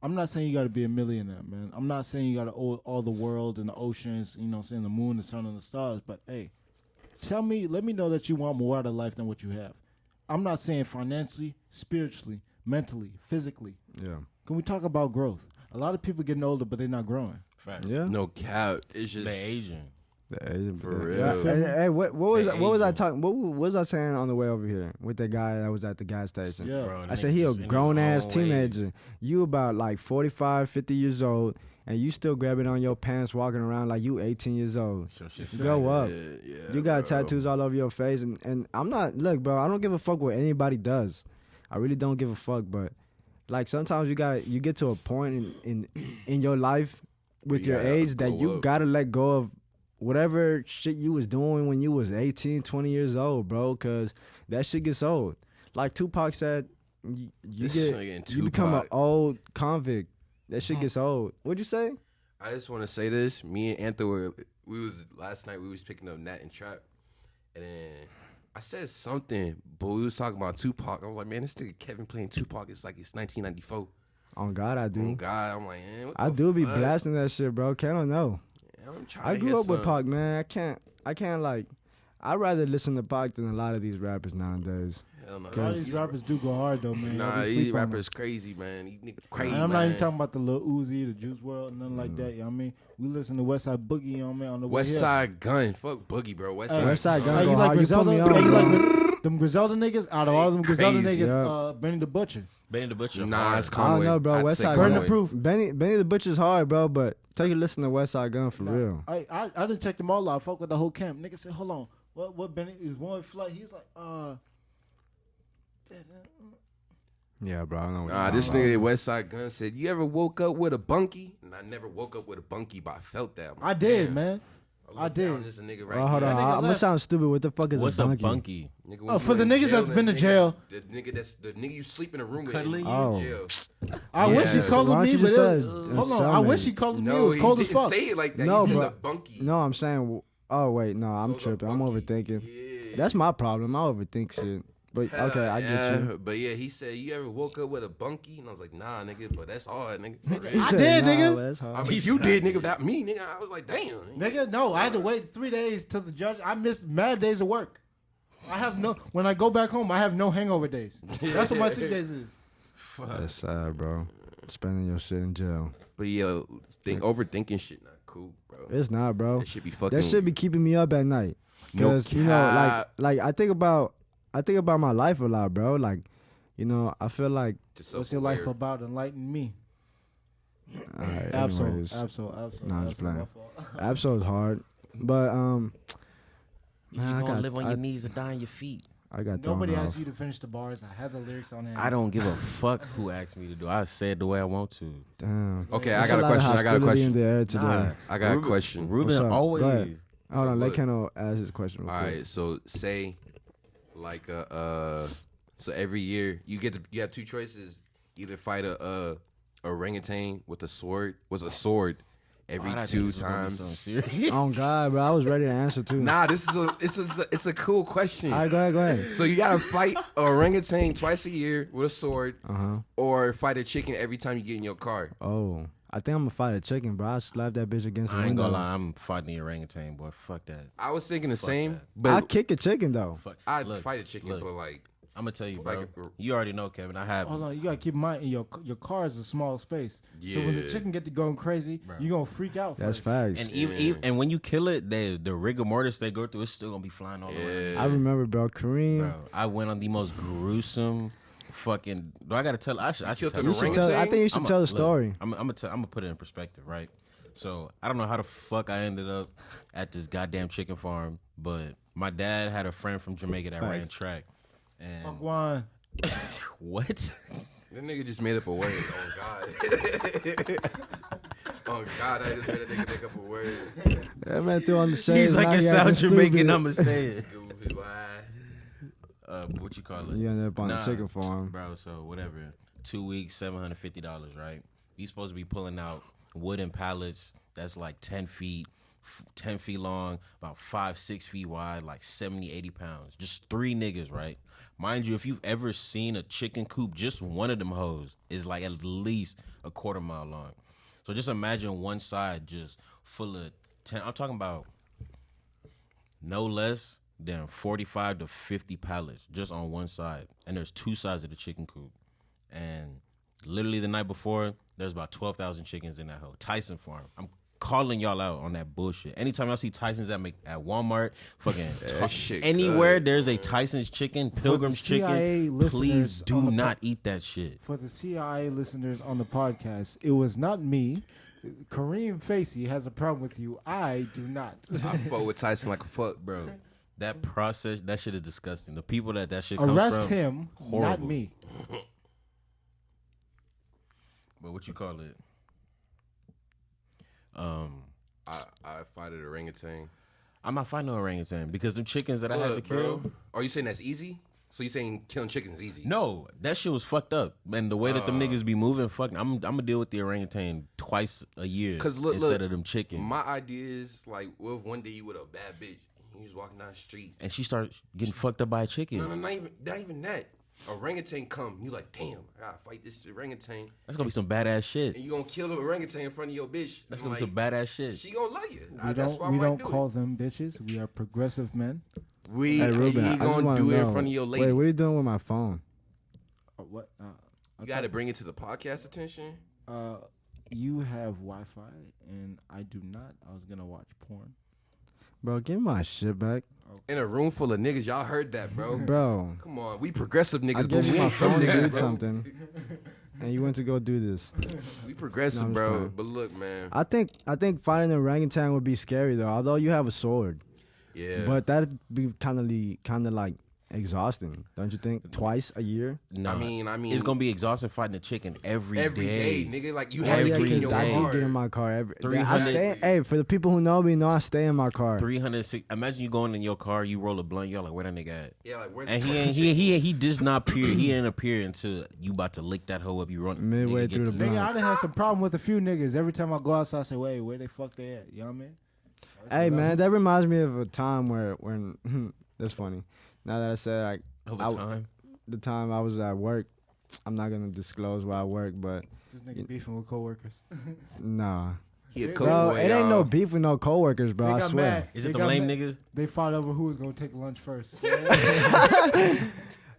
I'm not saying you got to be a millionaire, man. I'm not saying you got to own all the world and the oceans, you know, saying the moon, the sun, and the stars. But hey, let me know that you want more out of life than what you have. I'm not saying financially, spiritually, mentally, physically. Yeah. Can we talk about growth? A lot of people getting older, but they're not growing. Fact. Yeah. No cap. It's just They Asian. For real. Yeah. Hey, what was They what was I Asian. talking? What was I saying on the way over here with that guy that was at the gas station? Yeah. Bro, I that said nigga he a just in his grown ass own teenager. ways. You about like 45, 50 years old, and you still grabbing on your pants, walking around like you 18 years old. So shit Go up. Yeah, You got bro. tattoos all over your face, and I'm not. Look, bro, I don't give a fuck what anybody does. I really don't give a fuck. But like sometimes you get to a point in your life with You your gotta age that grow you up. gotta let go of whatever shit you was doing when you was 18, 20 years old, bro, because that shit gets old. Like Tupac said, you This nigga in become an Tupac. old convict. That shit gets old. What'd you say? I just want to say this. Me and Anthony, last night we was picking up Nat and Trap, and then I said something, but we was talking about Tupac. I was like, man, this nigga Kevin playing Tupac is like it's 1994. On God, I do. Oh God, I'm like, man, what I the do be fuck? blasting that shit, bro. Can't know. I'm trying I to grew hear up with something. Pac, man. I can't like. I'd rather listen to Pac than a lot of these rappers nowadays. Hell no. A lot of these rappers do go hard though, man. Nah, Y'all be these sleep on them. rappers crazy, man. These niggas crazy, And I'm man. not even talking about the Lil Uzi, the Juice WRLD, nothing like that. You know what I mean? We listen to Westside Boogie, you know what I mean? On the way West here. Side Gun. Fuck Boogie, bro. West Hey, Side Westside Gun Hey, go you like hard. You put Griselda? me Hey, on. you like them Griselda niggas? Out of all them Griselda Crazy. niggas, Yeah. Benny the Butcher. Benny the Butcher. Nah, hard. it's I don't Conway. know, bro. I'd West say Side Burn the Conway. proof. Benny the Butcher's hard, bro. But take a listen to West Side Gun for Nah, real. I didn't check them all out. I fuck with the whole camp. Nigga said, hold on. What Benny is one flight? He's like, Yeah, bro. I know. What Nah, you're this talking nigga about. West Side Gun said, "You ever woke up with a bunkie?" And I never woke up with a bunkie, but I felt that. I'm I like, did, damn. man. looked I did. down, There's a nigga right Oh, hold here. on. That nigga I'm gonna left. sound stupid. What the fuck is What's a a bunkie? bunkie? Nigga, when Oh, you for the in niggas jail, that's that been to nigga- jail. The nigga you sleep in a room with Cuddling in you? Oh. jail. I wish he Yeah. called Why me, don't you but just say hold on. I wish he cellmate? called me. It No, was he cold as didn't fuck. say it like that. No, he said bro. the bunkie. No, I'm saying. Oh wait, no, I'm So the tripping. I'm bunkie. overthinking. Yeah. That's my problem. I overthink shit. But okay, I get you. But yeah, he said, "You ever woke up with a bunkie?" And I was like, "Nah, nigga, but that's hard, nigga." He I said, did, nah, nigga. that's hard. I mean, you did, nigga, without me, nigga. I was like, "Damn, Nigga, no, I had to wait 3 days till the judge. I missed mad days of work. I have no. When I go back home, I have no hangover days. That's what my sick days is. That's sad, bro. Spending your shit in jail. But yeah, overthinking shit not cool, bro. It's not, bro. That should be fucking. That shit be keeping me up at night. No Cause you know, cap. like I think about my life a lot, bro. Like, you know, I feel like Just What's your life self-aware. about? Enlighten me. all right, Absol. anyways, Nah, I'm just playing. Absol's hard, but You Man, I gonna got- live on I- your knees and die on your feet. I got Nobody thrown asked off. you to finish the bars. I have the lyrics on hand. I don't give a fuck who asked me to do. I said the way I want to. Damn. Okay, There's I got a lot of question. I got a hostility question. in the air today. Nah, I got a Ruben- question. Ruben What's up? always. Go ahead. Hold So on, let look. Keno ask his question real All quick. right, so say, like so every year you have two choices: either fight a orangutan with a sword, every Oh, I thought two this was gonna be times. something serious. Oh God, bro, I was ready to answer too. Nah, it's a cool question. All right, go ahead. So you gotta fight a orangutan twice a year with a sword, or fight a chicken every time you get in your car. Oh, I think I'm gonna fight a chicken, bro. I slap that bitch against the I ain't window. gonna lie, I'm fighting the orangutan, boy. Fuck that. I was thinking the same, that. I but kick a chicken though. Fuck. I'd Look, fight a chicken, look, but like, I'm gonna tell you, bro. Like- You already know, Kevin. I have. Hold on, you gotta keep in mind your car is a small space. So when the Yeah. chicken get to going crazy, Bro. you gonna freak out. That's first. facts. And even and when you kill it, the rigor mortis they go through, it's still gonna be flying all around. yeah. I remember, bro. Kareem. Bro, I went on the most gruesome fucking. Do I gotta tell? I should killed tell an You the should story. tell. I think you should tell the story. I'm gonna put it in perspective, right? So I don't know how the fuck I ended up at this goddamn chicken farm, but my dad had a friend from Jamaica that ran Facts. track, and Fuck one. what? That nigga just made up a word. Oh God. Oh God, I just made a nigga make up a word. That man threw on the shades. He's like, now it he acting sounds Jamaican. stupid. I'ma say it. Goofy, why? What you call it? You ended up on a chicken farm. bro. So whatever. 2 weeks, $750, right? We supposed to be pulling out wooden pallets that's like 10 feet long, about 5-6 feet wide, like 70-80 pounds. Just 3 niggas, right? Mind you, if you've ever seen a chicken coop, just one of them hoes is like at least a quarter mile long. So just imagine one side just full of 10. I'm talking about no less than 45 to 50 pallets just on one side. And there's 2 sides of the chicken coop. And literally the night before, there's about 12,000 chickens in that hole. Tyson Farm. I'm calling y'all out on that bullshit. Anytime I see Tyson's at Walmart, fucking anywhere there's a Tyson's chicken, Pilgrim's chicken, please do not eat that shit. For the CIA listeners on the podcast, it was not me. Kareem Facey has a problem with you. I do not. I fuck with Tyson like a fuck, bro. That process, that shit is disgusting. The people that shit comes arrest from, him, horrible. not me. But what you call it? I fight an orangutan. I'm not fighting no orangutan because them chickens that I had to kill. Bro, are you saying that's easy? So you saying killing chickens is easy? No, that shit was fucked up. And the way that them niggas be moving, I'm gonna deal with the orangutan twice a year instead of them chickens. My idea is like, what if one day you with a bad bitch, you just walking down the street and she starts getting fucked up by a chicken? No, not even that. Orangutan come, you like, damn, I gotta fight this orangutan. That's gonna be some badass shit. And you gonna kill the orangutan in front of your bitch. That's gonna be some badass shit. She gonna love you. We don't call them bitches. We are progressive men. We Ruben, gonna do it in front of your lady. Wait, what are you doing with my phone? What? You gotta bring it to the podcast attention. You have Wi-Fi and I do not. I was gonna watch porn. Bro, give my shit back. In a room full of niggas, y'all heard that, bro. Bro, come on, we progressive niggas, I but gave we you my ain't from phone to niggas, do bro. something, and you went to go do this. We progressive, No, bro. fine. But look, man. I think fighting an orangutan would be scary though. Although you have a sword, Yeah. but that'd be kind of like exhausting, don't you think? Twice a year. No, I mean, it's gonna be exhausting fighting a chicken every day, nigga. Like you Oh, have yeah, to get in 'cause your I do car. get in my car every. 300 Hey, for the people who know me, know I stay in my car. 306. Imagine you going in your car, you roll a blunt, you're like, where that nigga at? Yeah, like where's And the he fucking ain't chicken? he does not appear. He ain't appear until you about to lick that hoe up. You run Midway nigga, through get the to blunt. Nigga, I done had some problem with a few niggas. Every time I go outside, I say, wait, where they fuck they at? You know what I mean? Hey man, that reminds me of a time when that's funny. Now that I said like over time. the time I was at work, I'm not gonna disclose where I work, but This nigga beefing with coworkers. nah. He a Bro, cowboy, it ain't no y'all. beef with no coworkers, bro. They I got swear. mad. Is They it the got lame mad. niggas? They fought over who was gonna take lunch first.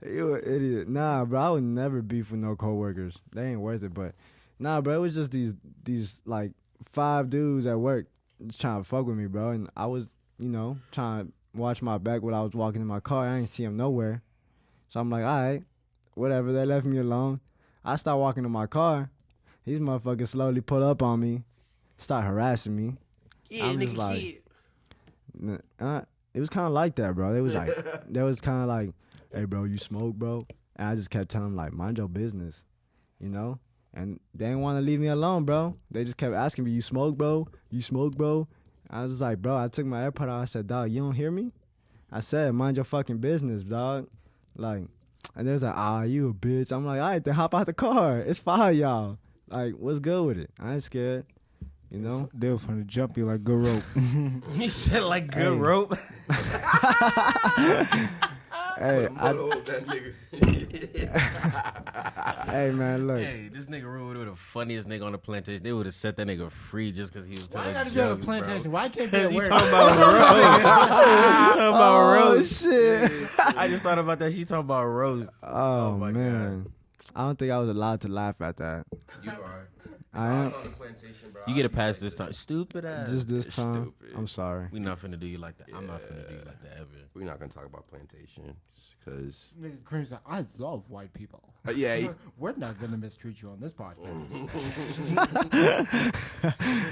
You an idiot. Nah, bro, I would never beef with no coworkers. They ain't worth it. But nah, bro, it was just these like 5 dudes at work just trying to fuck with me, bro. And I was, trying to watch my back when I was walking in my car. I ain't see them nowhere. So I'm like, all right, whatever. They left me alone. I start walking to my car. These motherfuckers slowly pull up on me, start harassing me. Yeah, I'm just nigga, like- yeah. It was kind of like that, bro. They was kind of like, hey, bro, you smoke, bro? And I just kept telling them, like, mind your business, And they didn't want to leave me alone, bro. They just kept asking me, you smoke, bro? You smoke, bro? I was like, bro, I took my AirPod out. I said, dog, you don't hear me? I said, mind your fucking business, dog. Like, and they was like, you a bitch. I'm like, all right, then hop out the car. It's fine, y'all. Like, what's good with it? I ain't scared, They were finna jump you like good rope. He said like good rope. Hey, Hold that nigga. hey, man, look. Hey, this nigga Ruben was the funniest nigga on the plantation. They would have set that nigga free just because he was Why telling you gotta jokes, be on the bro. plantation? Why can't be Because at he work? talking about Rose. He talking about Oh, Rose. shit. I just thought about that. She talking about Rose. Oh, my man. I don't think I was allowed to laugh at that. You are. I I am. was on the plantation, bro. You get a I'd be pass like this time. Stupid ass. Just this time. Stupid. I'm sorry. We not finna do you like that. I'm not finna do you like that ever. We're not gonna talk about plantation, just because. Nigga Kareem's like, I love white people. Yeah, We're not gonna mistreat you on this podcast.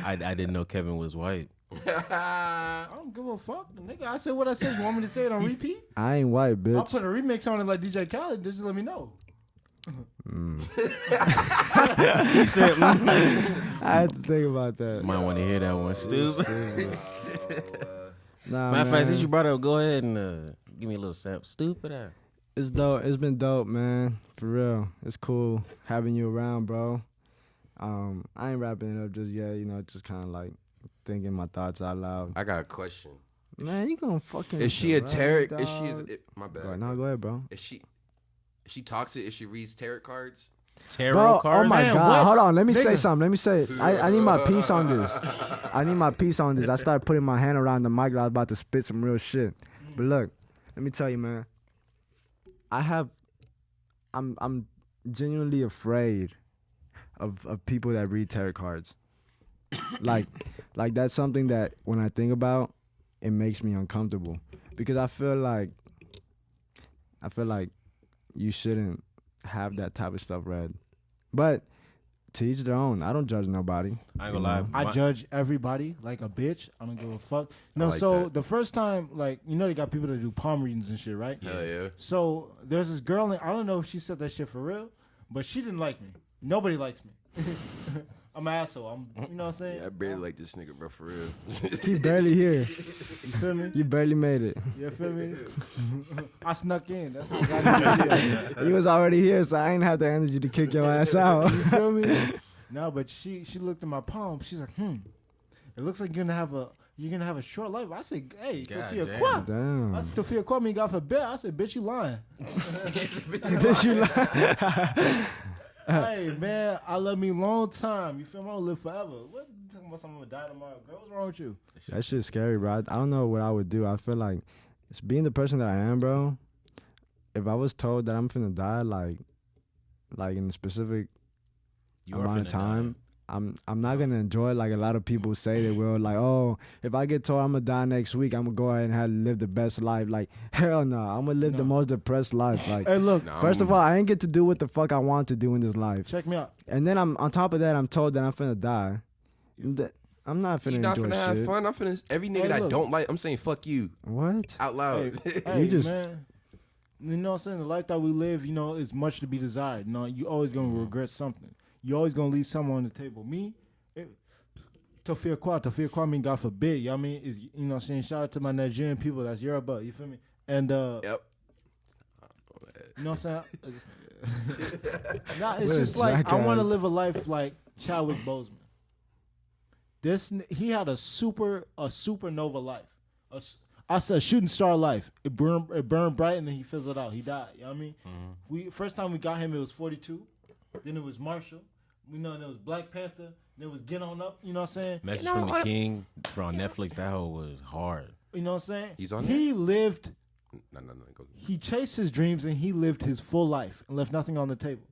I didn't know Kevin was white. I don't give a fuck. Nigga, I said what I said. You want me to say it on repeat? I ain't white, I'll bitch. put a remix on it like DJ Khaled. Just let me know. He said, I had to think about that. might want to hear that one. Stupid. Nah, Matter of fact, since man. you brought it up, go ahead and give me a little sample. Stupid ass. It's dope. It's been dope, man. For real. It's cool having you around, bro. I ain't wrapping it up just yet. You know, just kind of like thinking my thoughts out loud. I got a question. Man, you gonna fucking. Is she a tarot? dog. Is she? My bad. No, go ahead, bro. Is she toxic? If she reads tarot cards? Tarot Bro, cards. oh my Man, God. what? Hold on. Let me say Nigga. something. Let me say it. I need my piece on this. I need my piece on this. I started putting my hand around the mic. I was about to spit some real shit. But look, let me tell you, man. I'm genuinely afraid of people that read tarot cards. like that's something that when I think about, it makes me uncomfortable because I feel like you shouldn't have that type of stuff read. But to each their own. I don't judge nobody. I ain't gonna lie. I judge everybody like a bitch. I don't give a fuck. No, like so that. the first time, like, you know, they got people that do palm readings and shit, right? Hell yeah. So there's this girl, and I don't know if she said that shit for real, but she didn't like me. Nobody likes me. I'm an asshole. You know what I'm saying? Yeah, I barely like this nigga, bro, for real. He barely here. You feel me? You barely made it. You feel me? I snuck in. That's what got me. He was already here, so I ain't have the energy to kick your ass out. You feel me? No, but she looked at my palm. She's like, it looks like you're gonna have a short life. I said, hey, God Tofia damn. Kwa. Damn. I said, Tofia Kwa me got for bed. I said, bitch, you lying. Bitch, you lying. Hey, man, I love me long time. You feel me? I don't live forever. What? You talking about something gonna die tomorrow? Girl, what's wrong with you? That shit's scary, bro. I don't know what I would do. I feel like it's being the person that I am, bro. If I was told that I'm finna die, like in a specific You are amount of finna time, I'm not gonna enjoy it like a lot of people say they will. Like, oh, if I get told I'm gonna die next week, I'm gonna go ahead and live the best life. Like, hell no, I'm gonna live the most depressed life. Like, Hey, look, Nah, first of all, I ain't get to do what the fuck I want to do in this life. check me out. And then I'm on top of that, I'm told that I'm finna die. I'm not finna You not enjoy finna have shit. fun. I'm finna every nigga Hey, that look. don't like. I'm saying fuck you What? out loud. Hey, just- man. You know what I'm saying? The life that we live, you know, is much to be desired. You know, you always gonna regret something. You always gonna leave someone on the table. Me, Tofia Kwa mean God forbid. You know what I mean? Is, you know what I'm saying? Shout out to my Nigerian people. That's Yoruba. You feel me? And Yep. you know what I'm saying? Nah, it's What a just like I want to jackass. live a life like Chadwick Boseman. He had a supernova life. I said shooting star life. It burned bright and then he fizzled out. He died. You know what I mean? We first time we got him, it was 42. Then it was Marshall. We know there was Black Panther. Then it was Get On Up. You know what I'm saying? Message Get from On the Up. King from Netflix. That hoe was hard. You know what I'm saying? He's on He lived. No. Go. He chased his dreams and he lived his full life and left nothing on the table.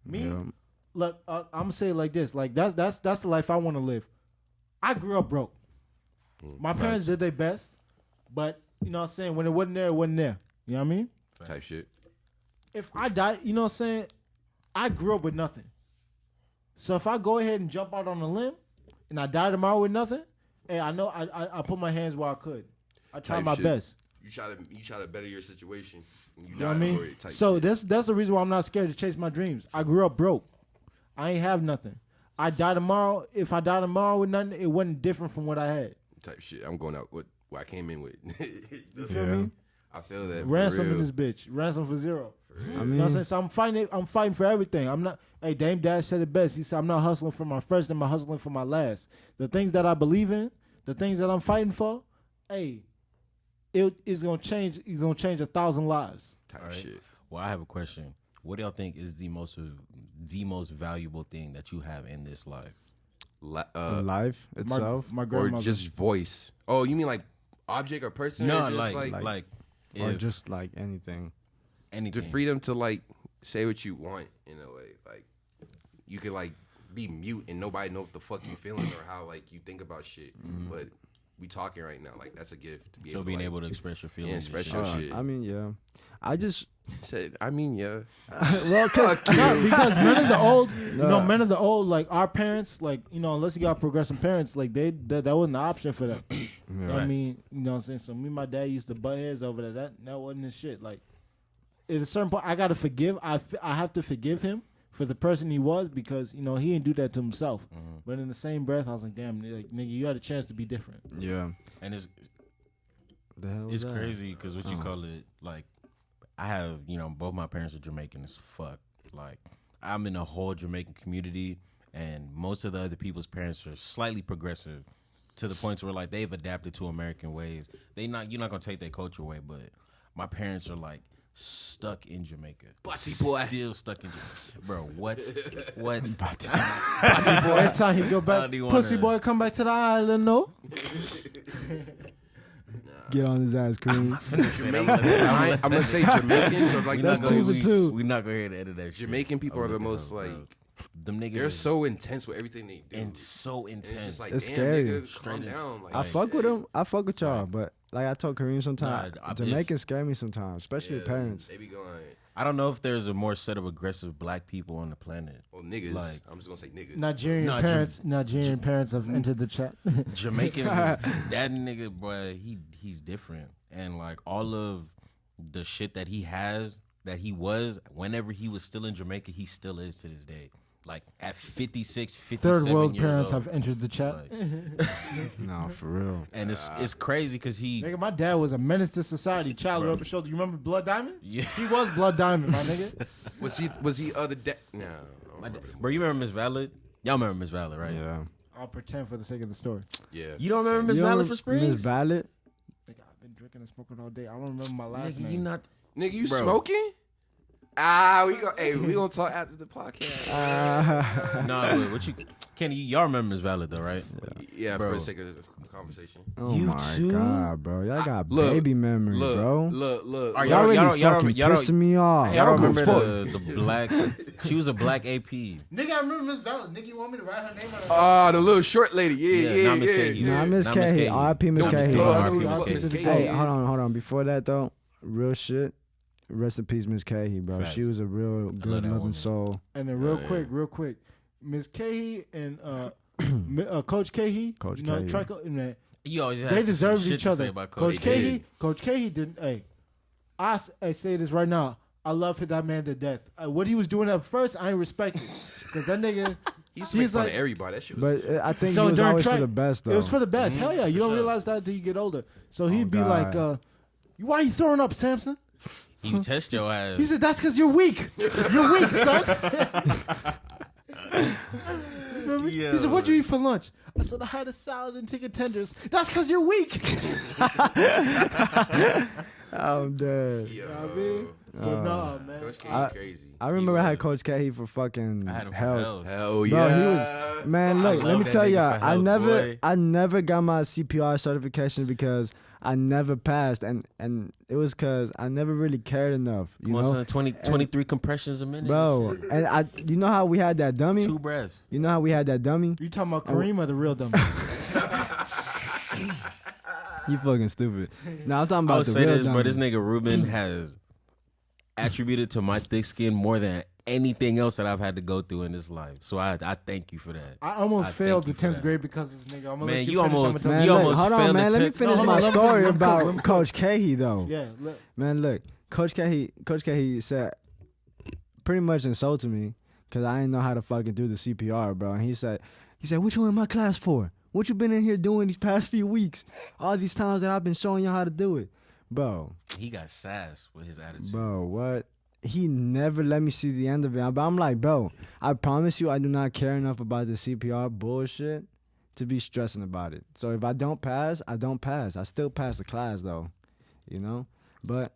Me, Yeah. look, I'm gonna say it like this: like that's the life I want to live. I grew up broke. My parents did their best, but you know what I'm saying, when it wasn't there, it wasn't there. You know what I mean? Type shit. If I die, you know what I'm saying, I grew up with nothing. So if I go ahead and jump out on a limb and I die tomorrow with nothing, hey, I know I put my hands where I could. I tried Type my shit. best. You try to better your situation. And You know what I mean? Type So shit. that's the reason why I'm not scared to chase my dreams. I grew up broke. I ain't have nothing. I die tomorrow. If I die tomorrow with nothing, it wasn't different from what I had. type shit. I'm going out with what I came in with. You feel me? I feel that. Ransom for in real. this bitch. Ransom for zero. I You know mean, what I'm saying? So I'm fighting for everything. I'm not. Hey, Dame Dash said it best. He said, "I'm not hustling for my first, I'm hustling for my last." The things that I believe in, the things that I'm fighting for, hey, it is gonna change. It's gonna change 1,000 lives. Type All right. shit. Well, I have a question. What do y'all think is the most valuable thing that you have in this life? life itself, My Or grandmother. just voice. Oh, you mean like object or person? No, or just like or if just like anything. anything. the freedom to like say what you want in a way. Like you could like be mute and nobody know what the fuck you feeling or how like you think about shit. But we talking right now. Like that's a gift. To be So able being to, like, able to express your feelings. yeah, and express shit. your shit. I mean, yeah. I just said, I mean, yeah. well, No, because men of the old, you know, men of the old, like our parents, like, you know, unless you got progressive parents, like that wasn't an option for them. You know what I mean, you know what I'm saying? So me and my dad used to butt heads over that. That wasn't his shit. Like, at a certain point, I gotta forgive. I have to forgive him for the person he was because, you know, he didn't do that to himself. But in the same breath, I was like, damn, like, nigga, you had a chance to be different. yeah. And it's The hell was that? crazy because what you call it, like, I have, you know, both my parents are Jamaican as fuck. Like, I'm in a whole Jamaican community, and most of the other people's parents are slightly progressive to the point where like they've adapted to American ways. You're not gonna take their culture away, but my parents are like stuck in Jamaica. Butty boy. Still stuck in Jamaica. Bro, what? Every time he go back, pussy boy come back to the island, no? Get on his ass, Cream. I'm gonna say Jamaicans are like That's the two for most, two. We're not gonna hear the end of that shit. Jamaican people are the Look it most up, like bro. Them niggas they're is so intense with everything they do. and so And intense. it's just like It's damn, scary. nigga, Straight calm into- down. Like, I fuck with shit. him. I fuck with y'all, but like I told Kareem sometimes, Nah, Jamaicans scare me sometimes, especially Yeah, parents. They be going, I don't know if there's a more set of aggressive black people on the planet. well, niggas. Like- I'm just gonna say niggas. Nigerian Nah, parents have entered the chat. Jamaicans, that nigga, boy, he's different, and like all of the shit that he has, that he was, whenever he was still in Jamaica, he still is to this day. Like at 56, 57 Third world years parents old. have entered the chat. Like, No, for real. and it's crazy because he, Nigga, my dad was a menace to society. Child Bro. rubber shoulder. You remember Blood Diamond? yeah, He was Blood Diamond, my nigga. Was he other day? No, I don't my remember. dad- bro, you remember Miss Valid? Y'all remember Miss Valid, right? Yeah. I'll pretend for the sake of the story. Yeah. You don't remember Miss You Valid know for Miss Springs? Valid? Nigga, I've been drinking and smoking all day. I don't remember my last Nigga, name. you not. Nigga, you Bro. smoking? We gonna talk after the podcast. Nah, but what you, Kenny? Y'all remember Miss Valid though, right? Yeah, Bro. for the sake of the conversation. Oh You my too? god, bro. Y'all got Look, baby memory, bro. Look. Are Y'all Y'all really don't- y'all fucking don't- y'all don't- pissing me off. Y'all don't remember give a the black? She was a black AP. Nigga, I remember Miss Valid. Nigga, you want me to write her name on the Ah, the little short lady. Yeah, not Miss Katie. Nah, Miss Not Miss Katie. Katie. R.I.P. Miss Not Katie. Katie. Duh, I R.I.P. know who the Miss fuck Katie. Miss Katie Hey, is. hold on. Before that though, real shit. Rest in peace, Miss Cahy, bro. Facts. She was a real that good loving woman. soul. And then real quick, Miss Cahy and Coach Cahy, Coach you know, Cahy. You always have they some deserved shit each to say other. about Coach Cahy. Cahy didn't. Hey, I say this right now. I love that man to death. What he was doing at first, I ain't respect it because that nigga. He used to make He's fun like- of everybody. That shit was But I think So it was during always track- for the best though. It was for the best. Hell yeah, you don't sure. realize that until you get older. So he'd be God. like, "Why you throwing up, Samson?" He would test your ass. He said, "That's because you're weak. You're weak, son." Remember? Yeah. He said, "What'd you eat for lunch?" I said, "I had a salad and chicken tenders." That's because you're weak. I'm dead. Yo, I mean, but nah, man. Coach K I- crazy. I remember I was. had Coach Cahy for fucking I had him for health. hell. Hell Bro, yeah. he was man. Look, let love me that tell nigga y'all. for I health, never, boy. I never got my CPR certification because I never passed, and it was because I never really cared enough. You Come on, know, son, 23 compressions a minute, bro. And you know how we had that dummy. 2 breaths. You know how we had that dummy. You talking about Kareem or the real dumb? You fucking stupid. Now I'm talking I about would the say real this, dummy. but this nigga Ruben has attributed to my thick skin more than anything else that I've had to go through in this life. So I thank you for that. I almost I failed the thank you for 10th that. grade because of this nigga. I'm gonna Man, let you you finish. almost- I'm Man, You look, almost hold on, failed man. the Let me tip. finish No, my hold on, story let me cook, about let me cook. Coach Cahy though. Yeah, look. Man, look, Coach Cahy said pretty much insulted me because I didn't know how to fucking do the CPR, bro. And he said, "What you in my class for? What you been in here doing these past few weeks? All these times that I've been showing you how to do it, bro. He got sass with his attitude. Bro, what? He never let me see the end of it. But I'm like, bro, I promise you, I do not care enough about the CPR bullshit to be stressing about it. So if I don't pass, I don't pass. I still pass the class though, you know. But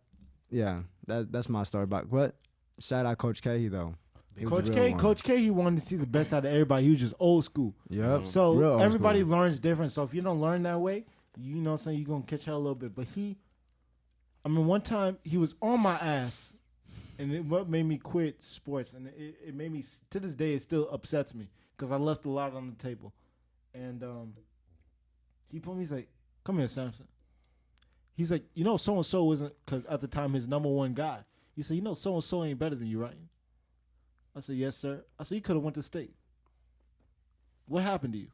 yeah, that's my story. But shout out Coach Cahy though. He was a Coach real K, one. Coach K, he wanted to see the best out of everybody. He was just old school. Yep. So Real old everybody school. learns different. So if you don't learn that way, you know what I'm saying, you're going to catch hell a little bit. But one time he was on my ass, and what made me quit sports. And it made me, to this day, it still upsets me because I left a lot on the table. And he put me, he's like, "Come here, Samson." He's like, "You know, so-and-so isn't," because at the time, his number one guy. He said, "You know, so-and-so ain't better than you, right?" I said, "Yes, sir." I said, "You could have went to state. What happened to you?"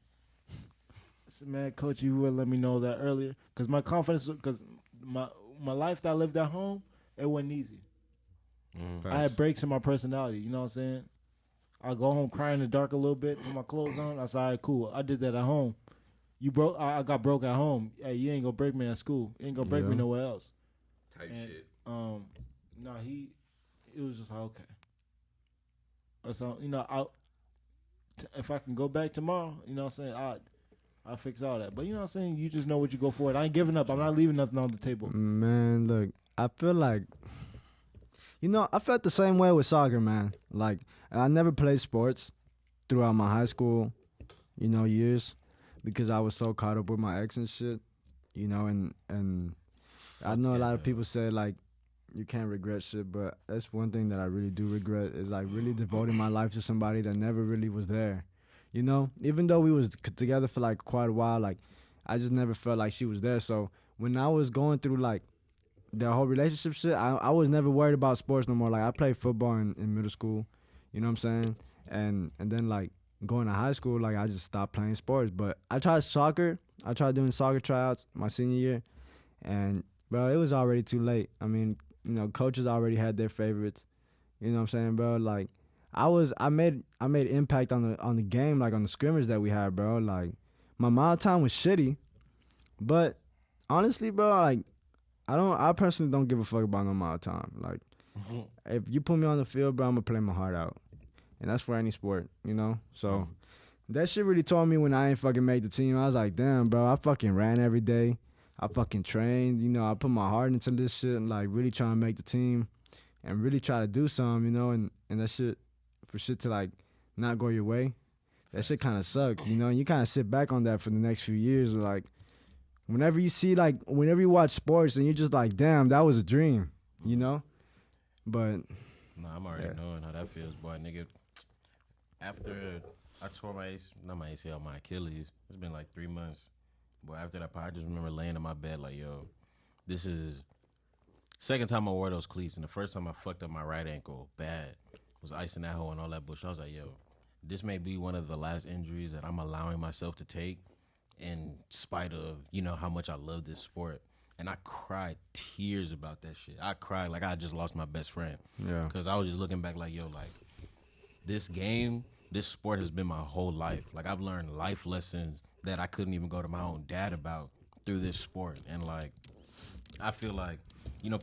I said, "Man, coach, you would let me know that earlier." Because my confidence, because my life that I lived at home, it wasn't easy. I had breaks in my personality. You know what I'm saying? I go home crying in the dark a little bit, put my clothes on. I said, "All right, cool. I did that at home. You broke. I got broke at home. Hey, you ain't gonna break me at school. You ain't gonna break me Yeah. nowhere else." Type And, shit. No, it was just like, okay. So, if I can go back tomorrow, you know what I'm saying, I'll fix all that. But you know what I'm saying, you just know what you go for. I ain't giving up. I'm not leaving nothing on the table. Man, look, I feel like, I felt the same way with soccer, man. Like, I never played sports throughout my high school, years, because I was so caught up with my ex and shit, and I know a lot of people say, like, you can't regret shit, but that's one thing that I really do regret is, like, really devoting my life to somebody that never really was there, Even though we was together for, like, quite a while, like, I just never felt like she was there. So when I was going through, like, the whole relationship shit, I was never worried about sports no more. Like, I played football in middle school, you know what I'm saying? And then, like, going to high school, like, I just stopped playing sports. But I tried soccer. I tried doing soccer tryouts my senior year. And, bro, it was already too late. I mean, coaches already had their favorites. You know what I'm saying, bro? Like, I made impact on the game, like, on the scrimmage that we had, bro. Like, my mile time was shitty. But, honestly, bro, like, I personally don't give a fuck about no mile time. Like, if you put me on the field, bro, I'm going to play my heart out. And that's for any sport, So, that shit really told me when I ain't fucking make the team. I was like, damn, bro, I fucking ran every day. I fucking trained, I put my heart into this shit and, like, really trying to make the team and really try to do something, and that shit, for shit to, like, not go your way, that shit kind of sucks, and you kind of sit back on that for the next few years, like, whenever you watch sports and you're just like, damn, that was a dream, But nah, I'm already knowing how that feels, boy, nigga. After I tore my ACL, my Achilles, it's been like 3 months. But after that, I just remember laying in my bed like, yo, this is second time I wore those cleats, and the first time I fucked up my right ankle bad, was icing that hole and all that bullshit. I was like, yo, this may be one of the last injuries that I'm allowing myself to take in spite of, how much I love this sport. And I cried tears about that shit. I cried like I just lost my best friend. Yeah. Because I was just looking back like, yo, like, this game, this sport has been my whole life. Like, I've learned life lessons that I couldn't even go to my own dad about through this sport. And, like, I feel like,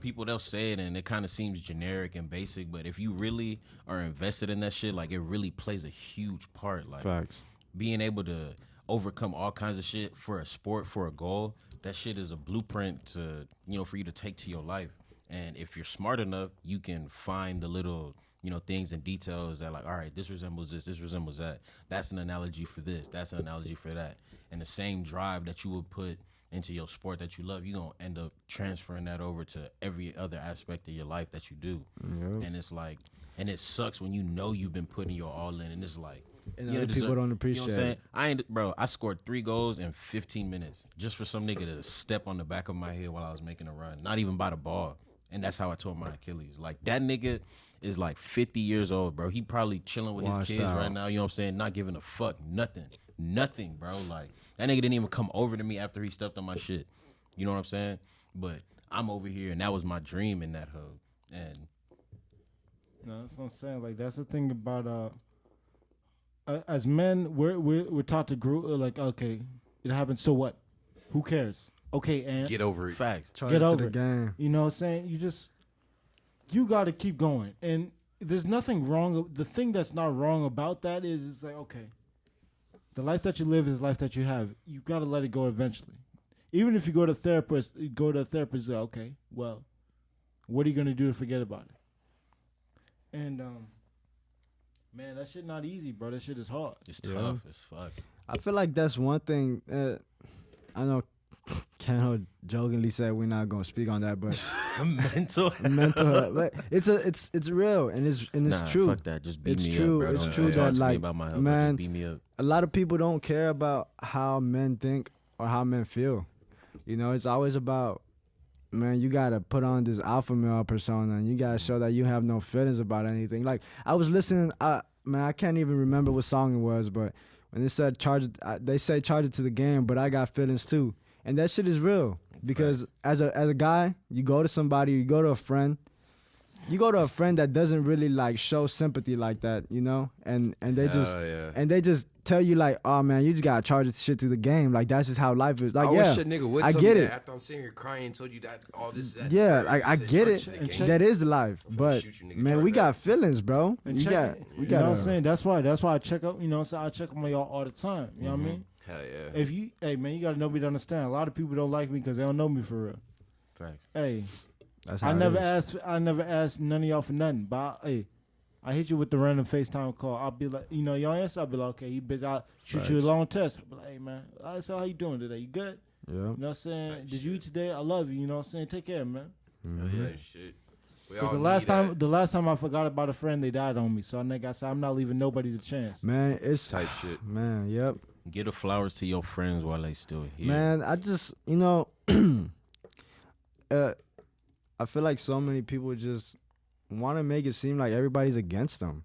people, they'll say it and it kind of seems generic and basic, but if you really are invested in that shit, like, it really plays a huge part. Like, facts. Being able to overcome all kinds of shit for a sport, for a goal, that shit is a blueprint to, for you to take to your life. And if you're smart enough, you can find the little, things and details that, like, all right, this resembles this resembles that. That's an analogy for this. That's an analogy for that. And the same drive that you would put into your sport that you love, you're going to end up transferring that over to every other aspect of your life that you do. Yep. And it's like, and it sucks when you've been putting your all in, and it's like, and other people don't appreciate it. I scored 3 goals in 15 minutes just for some nigga to step on the back of my head while I was making a run, not even by the ball. And that's how I tore my Achilles. Like, that nigga is like 50 years old, bro. He probably chilling with his kids right now, you know what I'm saying? Not giving a fuck, nothing, bro. Like, that nigga didn't even come over to me after he stepped on my shit. You know what I'm saying? But I'm over here, and that was my dream in that hub. And that's what I'm saying. Like, that's the thing about as men, we're taught to grow. Like, okay, it happened. So what? Who cares? Okay, and get over it. Facts. Get over the game. You know what I'm saying? You got to keep going. And there's nothing wrong. The thing that's not wrong about that is it's like, okay, the life that you live is the life that you have. You got to let it go eventually. Even if you go to a therapist, like, okay, well, what are you going to do to forget about it? And, man, that shit not easy, bro. That shit is hard. It's tough as fuck. I feel like that's one thing. I know Kano jokingly said we're not gonna speak on that, but mental, but it's real and it's true. Fuck that. Just beat it's me true. up, bro. It's true that, like, about my health, man, just beat me up. a lot of people don't care about how men think or how men feel. It's always about, man, you gotta put on this alpha male persona and you gotta show that you have no feelings about anything. Like, I was listening, I can't even remember what song it was, but when they said they say charge it to the game, but I got feelings too. And that shit is real because as a guy, you go to somebody, you go to a friend, you go to a friend that doesn't really like show sympathy like that, you know, and they just yeah. and they just tell you like, oh man, you just gotta charge this shit to the game. Like that's just how life is. Like I yeah, wish a nigga would I tell get me it. that after I'm sitting here crying and told you that all this. That, Yeah, that, like I said, get charge it. to the And game. That is the life, I'm finna but shoot you, nigga. man, Charge we got that. feelings, bro. And You check got, it. we You know what I'm got. saying? That's why I check up. You know what I'm saying? I check on y'all all the time. You know what I mean? Hell yeah. If you, hey man, you gotta know me to understand. A lot of people don't like me because they don't know me for real. Facts. Hey, That's how I it never is. asked none of y'all for nothing. But I hit you with the random FaceTime call. I'll be like, you know, y'all answer. I'll be like, okay, you busy. I'll shoot you a Facts. long text. I'll be like, hey man, so how you doing today? You good? Yeah. You know what I'm saying? Type Did you eat today? I love you. You know what I'm saying? Take care, man. Mm-hmm. That shit. We Because all the need last time I forgot about a friend, they died on me. So I said, I'm not leaving nobody the chance. Man, it's that type shit. man. Yep. Give the flowers to your friends while they still here. Man, I just, you know, I feel like so many people just want to make it seem like everybody's against them.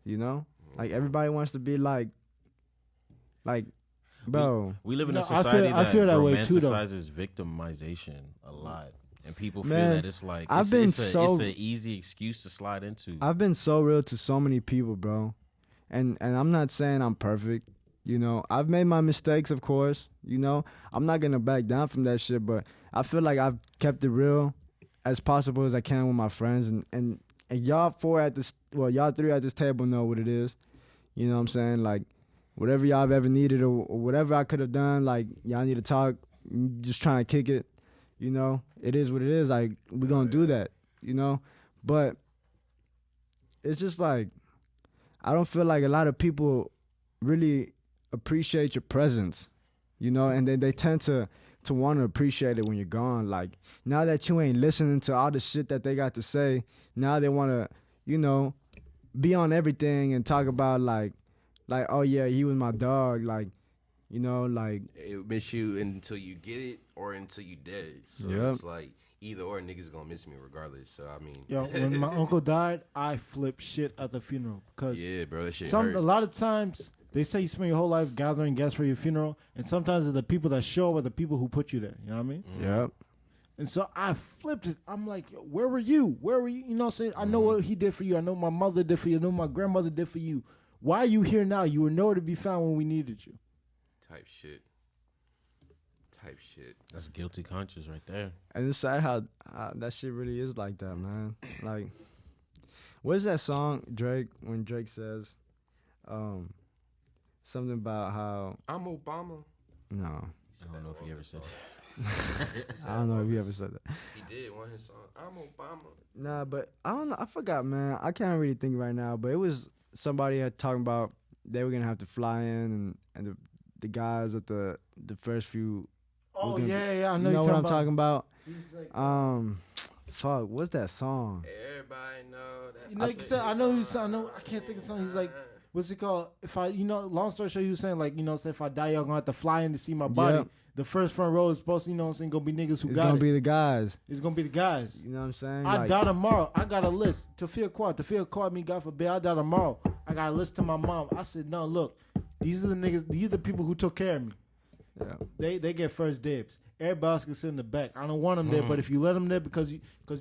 You know, like everybody wants to be like, bro. We live in You a know, I society feel that that way too, though. romanticizes victimization a lot, and people feel Man, that it's like I've been it's so- an easy excuse to slide into. I've been so real to so many people, bro, and I'm not saying I'm perfect. You know, I've made my mistakes, of course. You know, I'm not gonna back down from that shit, but I feel like I've kept it real as possible as I can with my friends, and y'all y'all three at this table know what it is. You know what I'm saying? Like, whatever y'all have ever needed or whatever I could have done, like, y'all need to talk, just trying to kick it. You know, it is what it is. Like, we're gonna do that, you know? But it's just like, I don't feel like a lot of people really appreciate your presence, you know, and then they tend to want to appreciate it when you're gone. Like, now that you ain't listening to all the shit that they got to say, now they want to, you know, be on everything and talk about like, oh yeah, he was my dog, like, you know, like. It'll miss you until you get it or until you dead. So Yep. it's like either or niggas gonna miss me regardless. So I mean, Yo, when my uncle died, I flipped shit at the funeral because yeah, bro, that shit a hurt. lot of times they say you spend your whole life gathering guests for your funeral, and sometimes the people that show up are the people who put you there. You know what I mean? Yep. And so I flipped it. I'm like, where were you? Where were you? You know what I'm saying? I know what he did for you. I know my mother did for you. I know my grandmother did for you. Why are you here now? You were nowhere to be found when we needed you. Type shit. That's guilty conscience right there. And it's sad how that shit really is like that, man. Like, what's that song, Drake, when Drake says something about how, I'm Obama. no, I don't know if he ever said that. I don't know if he ever said that. He did one of his songs. I'm Obama. Nah, but I don't know. I forgot, man. I can't really think right now. But it was somebody had talking about they were gonna have to fly in, and the guys at the first few. Oh, were gonna- yeah. I know you know you're what I'm talking talking about? about. Fuck, what's that song? Everybody know that. You know, like you said, I know, I can't think of something. He's like, what's it called? If I, you know, long story short, he was saying, like, you know, say if I die, y'all gonna have to fly in to see my body. Yep. The first front row is supposed to, you know what I'm saying, gonna be niggas who It's got gonna it. be the guys. It's gonna be the guys. You know what I'm saying? I Like, die tomorrow. I got a list. Tafia called me, God forbid, I die tomorrow. I got a list to my mom. I said, no, look, these are the niggas, these are the people who took care of me. yeah. They get first dibs. Everybody else can sit in the back. I don't want them there, but if you let them there because you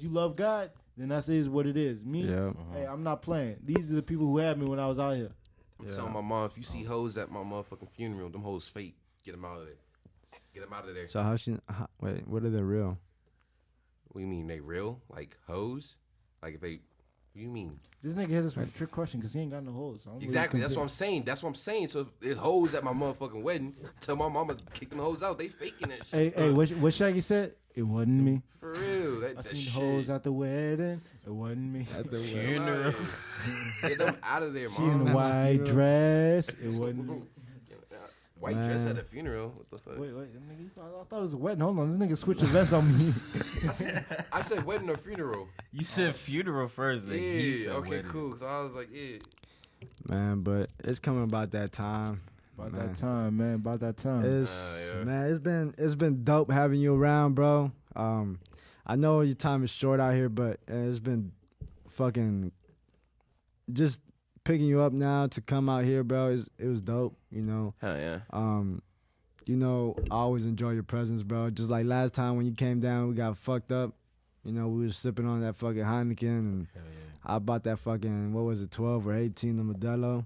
love God, then that is what it is. Me, Yeah. hey, I'm not playing. These are the people who had me when I was out here. I'm telling my mom, if you see hoes at my motherfucking funeral, them hoes fake. Get them out of there. Get them out of there. So wait, what are the real? What do you mean? They real? Like hoes? Like if they? What do you mean? This nigga hit us with a trick question because he ain't got no hoes. So I'm Exactly. Really That's what I'm saying. That's what I'm saying. So if there's hoes at my motherfucking wedding, tell my mama to kick them hoes out. They faking that shit. Hey, what Shaggy said? It wasn't me. For real. I That seen shit. hoes at the wedding. It wasn't me. At the Funeral. Get them out of there, She in a mom. white dress. It wasn't me. White Man. dress at a funeral. What the fuck? Wait, I thought it was a wedding. Hold on, this nigga switch events on me. I said wedding or funeral. You said funeral first, then he Yeah. said Okay. wedding. Cool. So I was like, yeah. Man, but it's coming about that time. About Man. that time, man. About that time. It's yeah. man, it's been dope having you around, bro. I know your time is short out here, but it's been fucking just picking you up now to come out here, bro. It was dope, you know. Hell yeah. You know, I always enjoy your presence, bro. Just like last time when you came down, we got fucked up. You know, we was sipping on that fucking Heineken, and Hell yeah. I bought that fucking, what was it, 12 or 18, the Modelo.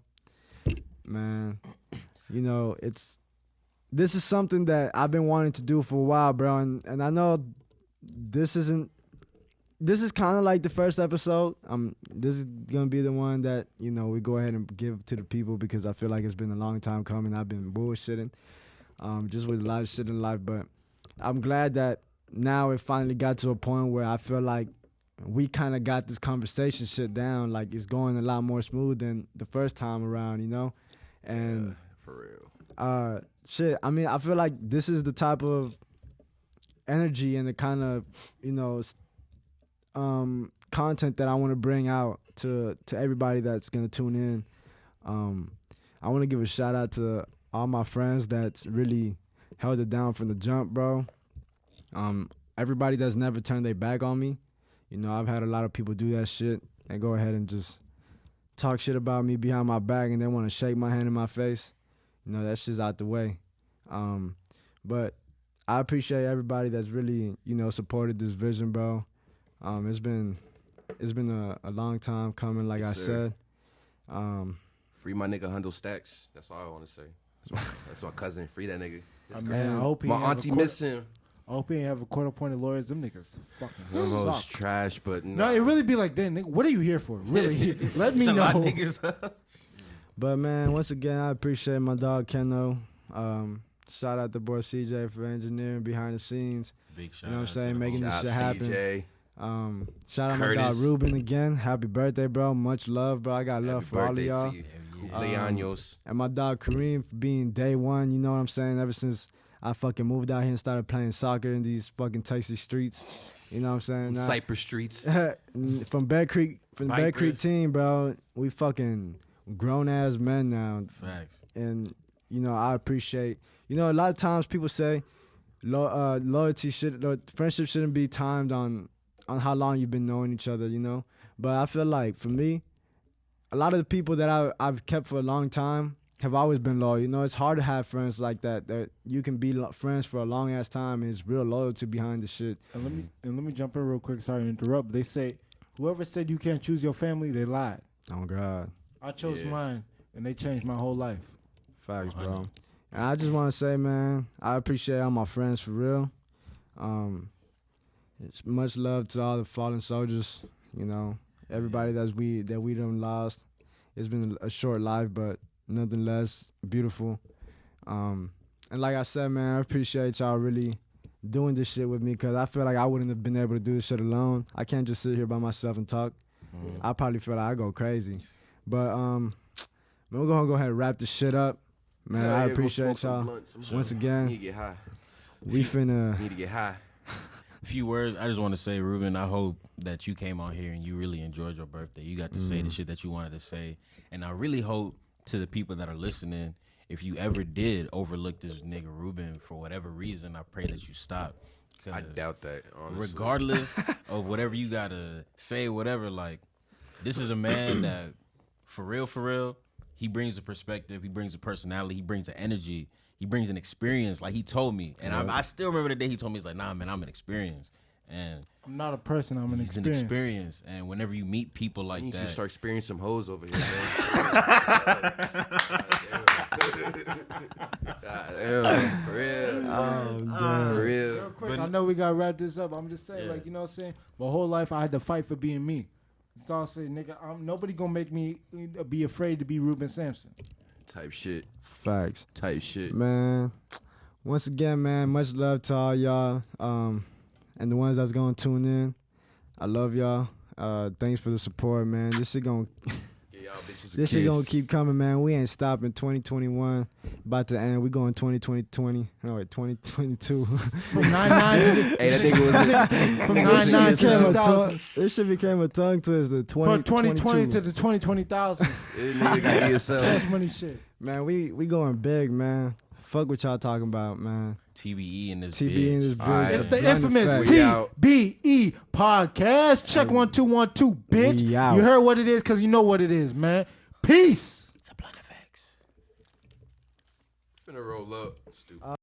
Man, you know, this is something that I've been wanting to do for a while, bro. And I know this is kind of like the first episode. This is going to be the one that, you know, we go ahead and give to the people because I feel like it's been a long time coming. I've been bullshitting just with a lot of shit in life. But I'm glad that now it finally got to a point where I feel like we kind of got this conversation shit down. Like, it's going a lot more smooth than the first time around, you know? And Yeah, for real. shit, I mean, I feel like this is the type of energy and the kind of, you know, content that I want to bring out to everybody that's going to tune in. I want to give a shout out to all my friends that's really held it down from the jump, bro. Everybody that's never turned their back on me. You know, I've had a lot of people do that shit and go ahead and just talk shit about me behind my back and then want to shake my hand in my face. You know, that shit's out the way. But I appreciate everybody that's really, you know, supported this vision, bro. It's been a long time coming, like Yes, I sir. said. Free my nigga Hundo Stacks. That's all I want to say. That's my cousin. Free that nigga. I hope he My ain't have auntie a miss him. I hope he ain't have a court-appointed lawyers. Them niggas fucking Them hoes suck. trash, but No, it really be like, then, nigga, what are you here for? Really? Let me A lot of know. niggas. But, man, once again, I appreciate my dog, Keno. Shout out to boy CJ for engineering behind the scenes. Big shout You know what I'm out to saying? the Making whole- this Shout shit out happen. CJ. Shout out my dog Curtis. Ruben again. Happy birthday, bro. Much love, bro. I got love Happy for all of birthday y'all. to you. Hell yeah. Cumpleaños. And my dog Kareem for being day one, you know what I'm saying? Ever since I fucking moved out here and started playing soccer in these fucking Texas streets. You know what I'm saying? Now- Cypress Streets. from Bear Creek, Bear Creek Vipers. team, bro. We fucking grown ass men now. Facts. And, you know, I appreciate, you know, a lot of times people say loyalty friendship shouldn't be timed on how long you've been knowing each other, you know? But I feel like for me, a lot of the people that I've kept for a long time have always been loyal. You know, it's hard to have friends like that you can be friends for a long ass time and it's real loyalty behind the shit. And let me jump in real quick. Sorry to interrupt. They say whoever said you can't choose your family, they lied. Oh God. I chose Yeah. mine, and they changed my whole life. Facts, bro. 100. And I just want to say, man, I appreciate all my friends for real. It's much love to all the fallen soldiers. You know, everybody that we done lost. It's been a short life, but nonetheless beautiful. And like I said, man, I appreciate y'all really doing this shit with me because I feel like I wouldn't have been able to do this shit alone. I can't just sit here by myself and talk. I probably feel like I go crazy. But man, we're gonna go ahead and wrap this shit up. Man, Hell I yeah, go appreciate smoke some y'all. blunts. Once Need again, to get high. we finna. Need to get high. A few words. I just want to say, Ruben, I hope that you came on here and you really enjoyed your birthday. You got to say the shit that you wanted to say. And I really hope to the people that are listening, if you ever did overlook this nigga Ruben for whatever reason, I pray that you stop. 'Cause I doubt that, honestly. regardless of whatever you got to say, whatever, like, this is a man that, for real, he brings a perspective, he brings a personality, he brings an energy, he brings an experience. Like he told me, and I still remember the day he told me, he's like, nah, man, I'm an experience. And I'm not a person. I'm an he's experience. an experience. And whenever you meet people like You that, should start experiencing some hoes over here, man. Damn, for real. Oh, For damn. real. Real quick, But- I know we gotta wrap this up. I'm just saying, Yeah. like, you know what I'm saying? My whole life I had to fight for being me. That's all I'm saying, nigga. Nobody gonna make me be afraid to be Ruben Sampson. Type shit. Facts, Type shit. man. Once again, man, much love to all y'all, and the ones that's gonna tune in. I love y'all. Thanks for the support, man. This shit gonna Yeah, y'all bitches a This shit kiss. gonna keep coming, man. We ain't stopping. 2021 about to end. We going 2020. No, wait, 2022. From 99 to the, Hey, that nigga was from nigga was 99 singing to some- 2000. This shit became a tongue twister. From 2020 to 2022. the 2020,000. This nigga got yourself. Cash money shit. Man, we going big, man. Fuck what y'all talking about, man. TBE in this TB in this bitch. bitch. Alright. It's the Run infamous facts. We out. TBE podcast. Check 1212, bitch. We out. You heard what it is because you know what it is, man. Peace. The Blunt Effects. Finna roll up. Stupid.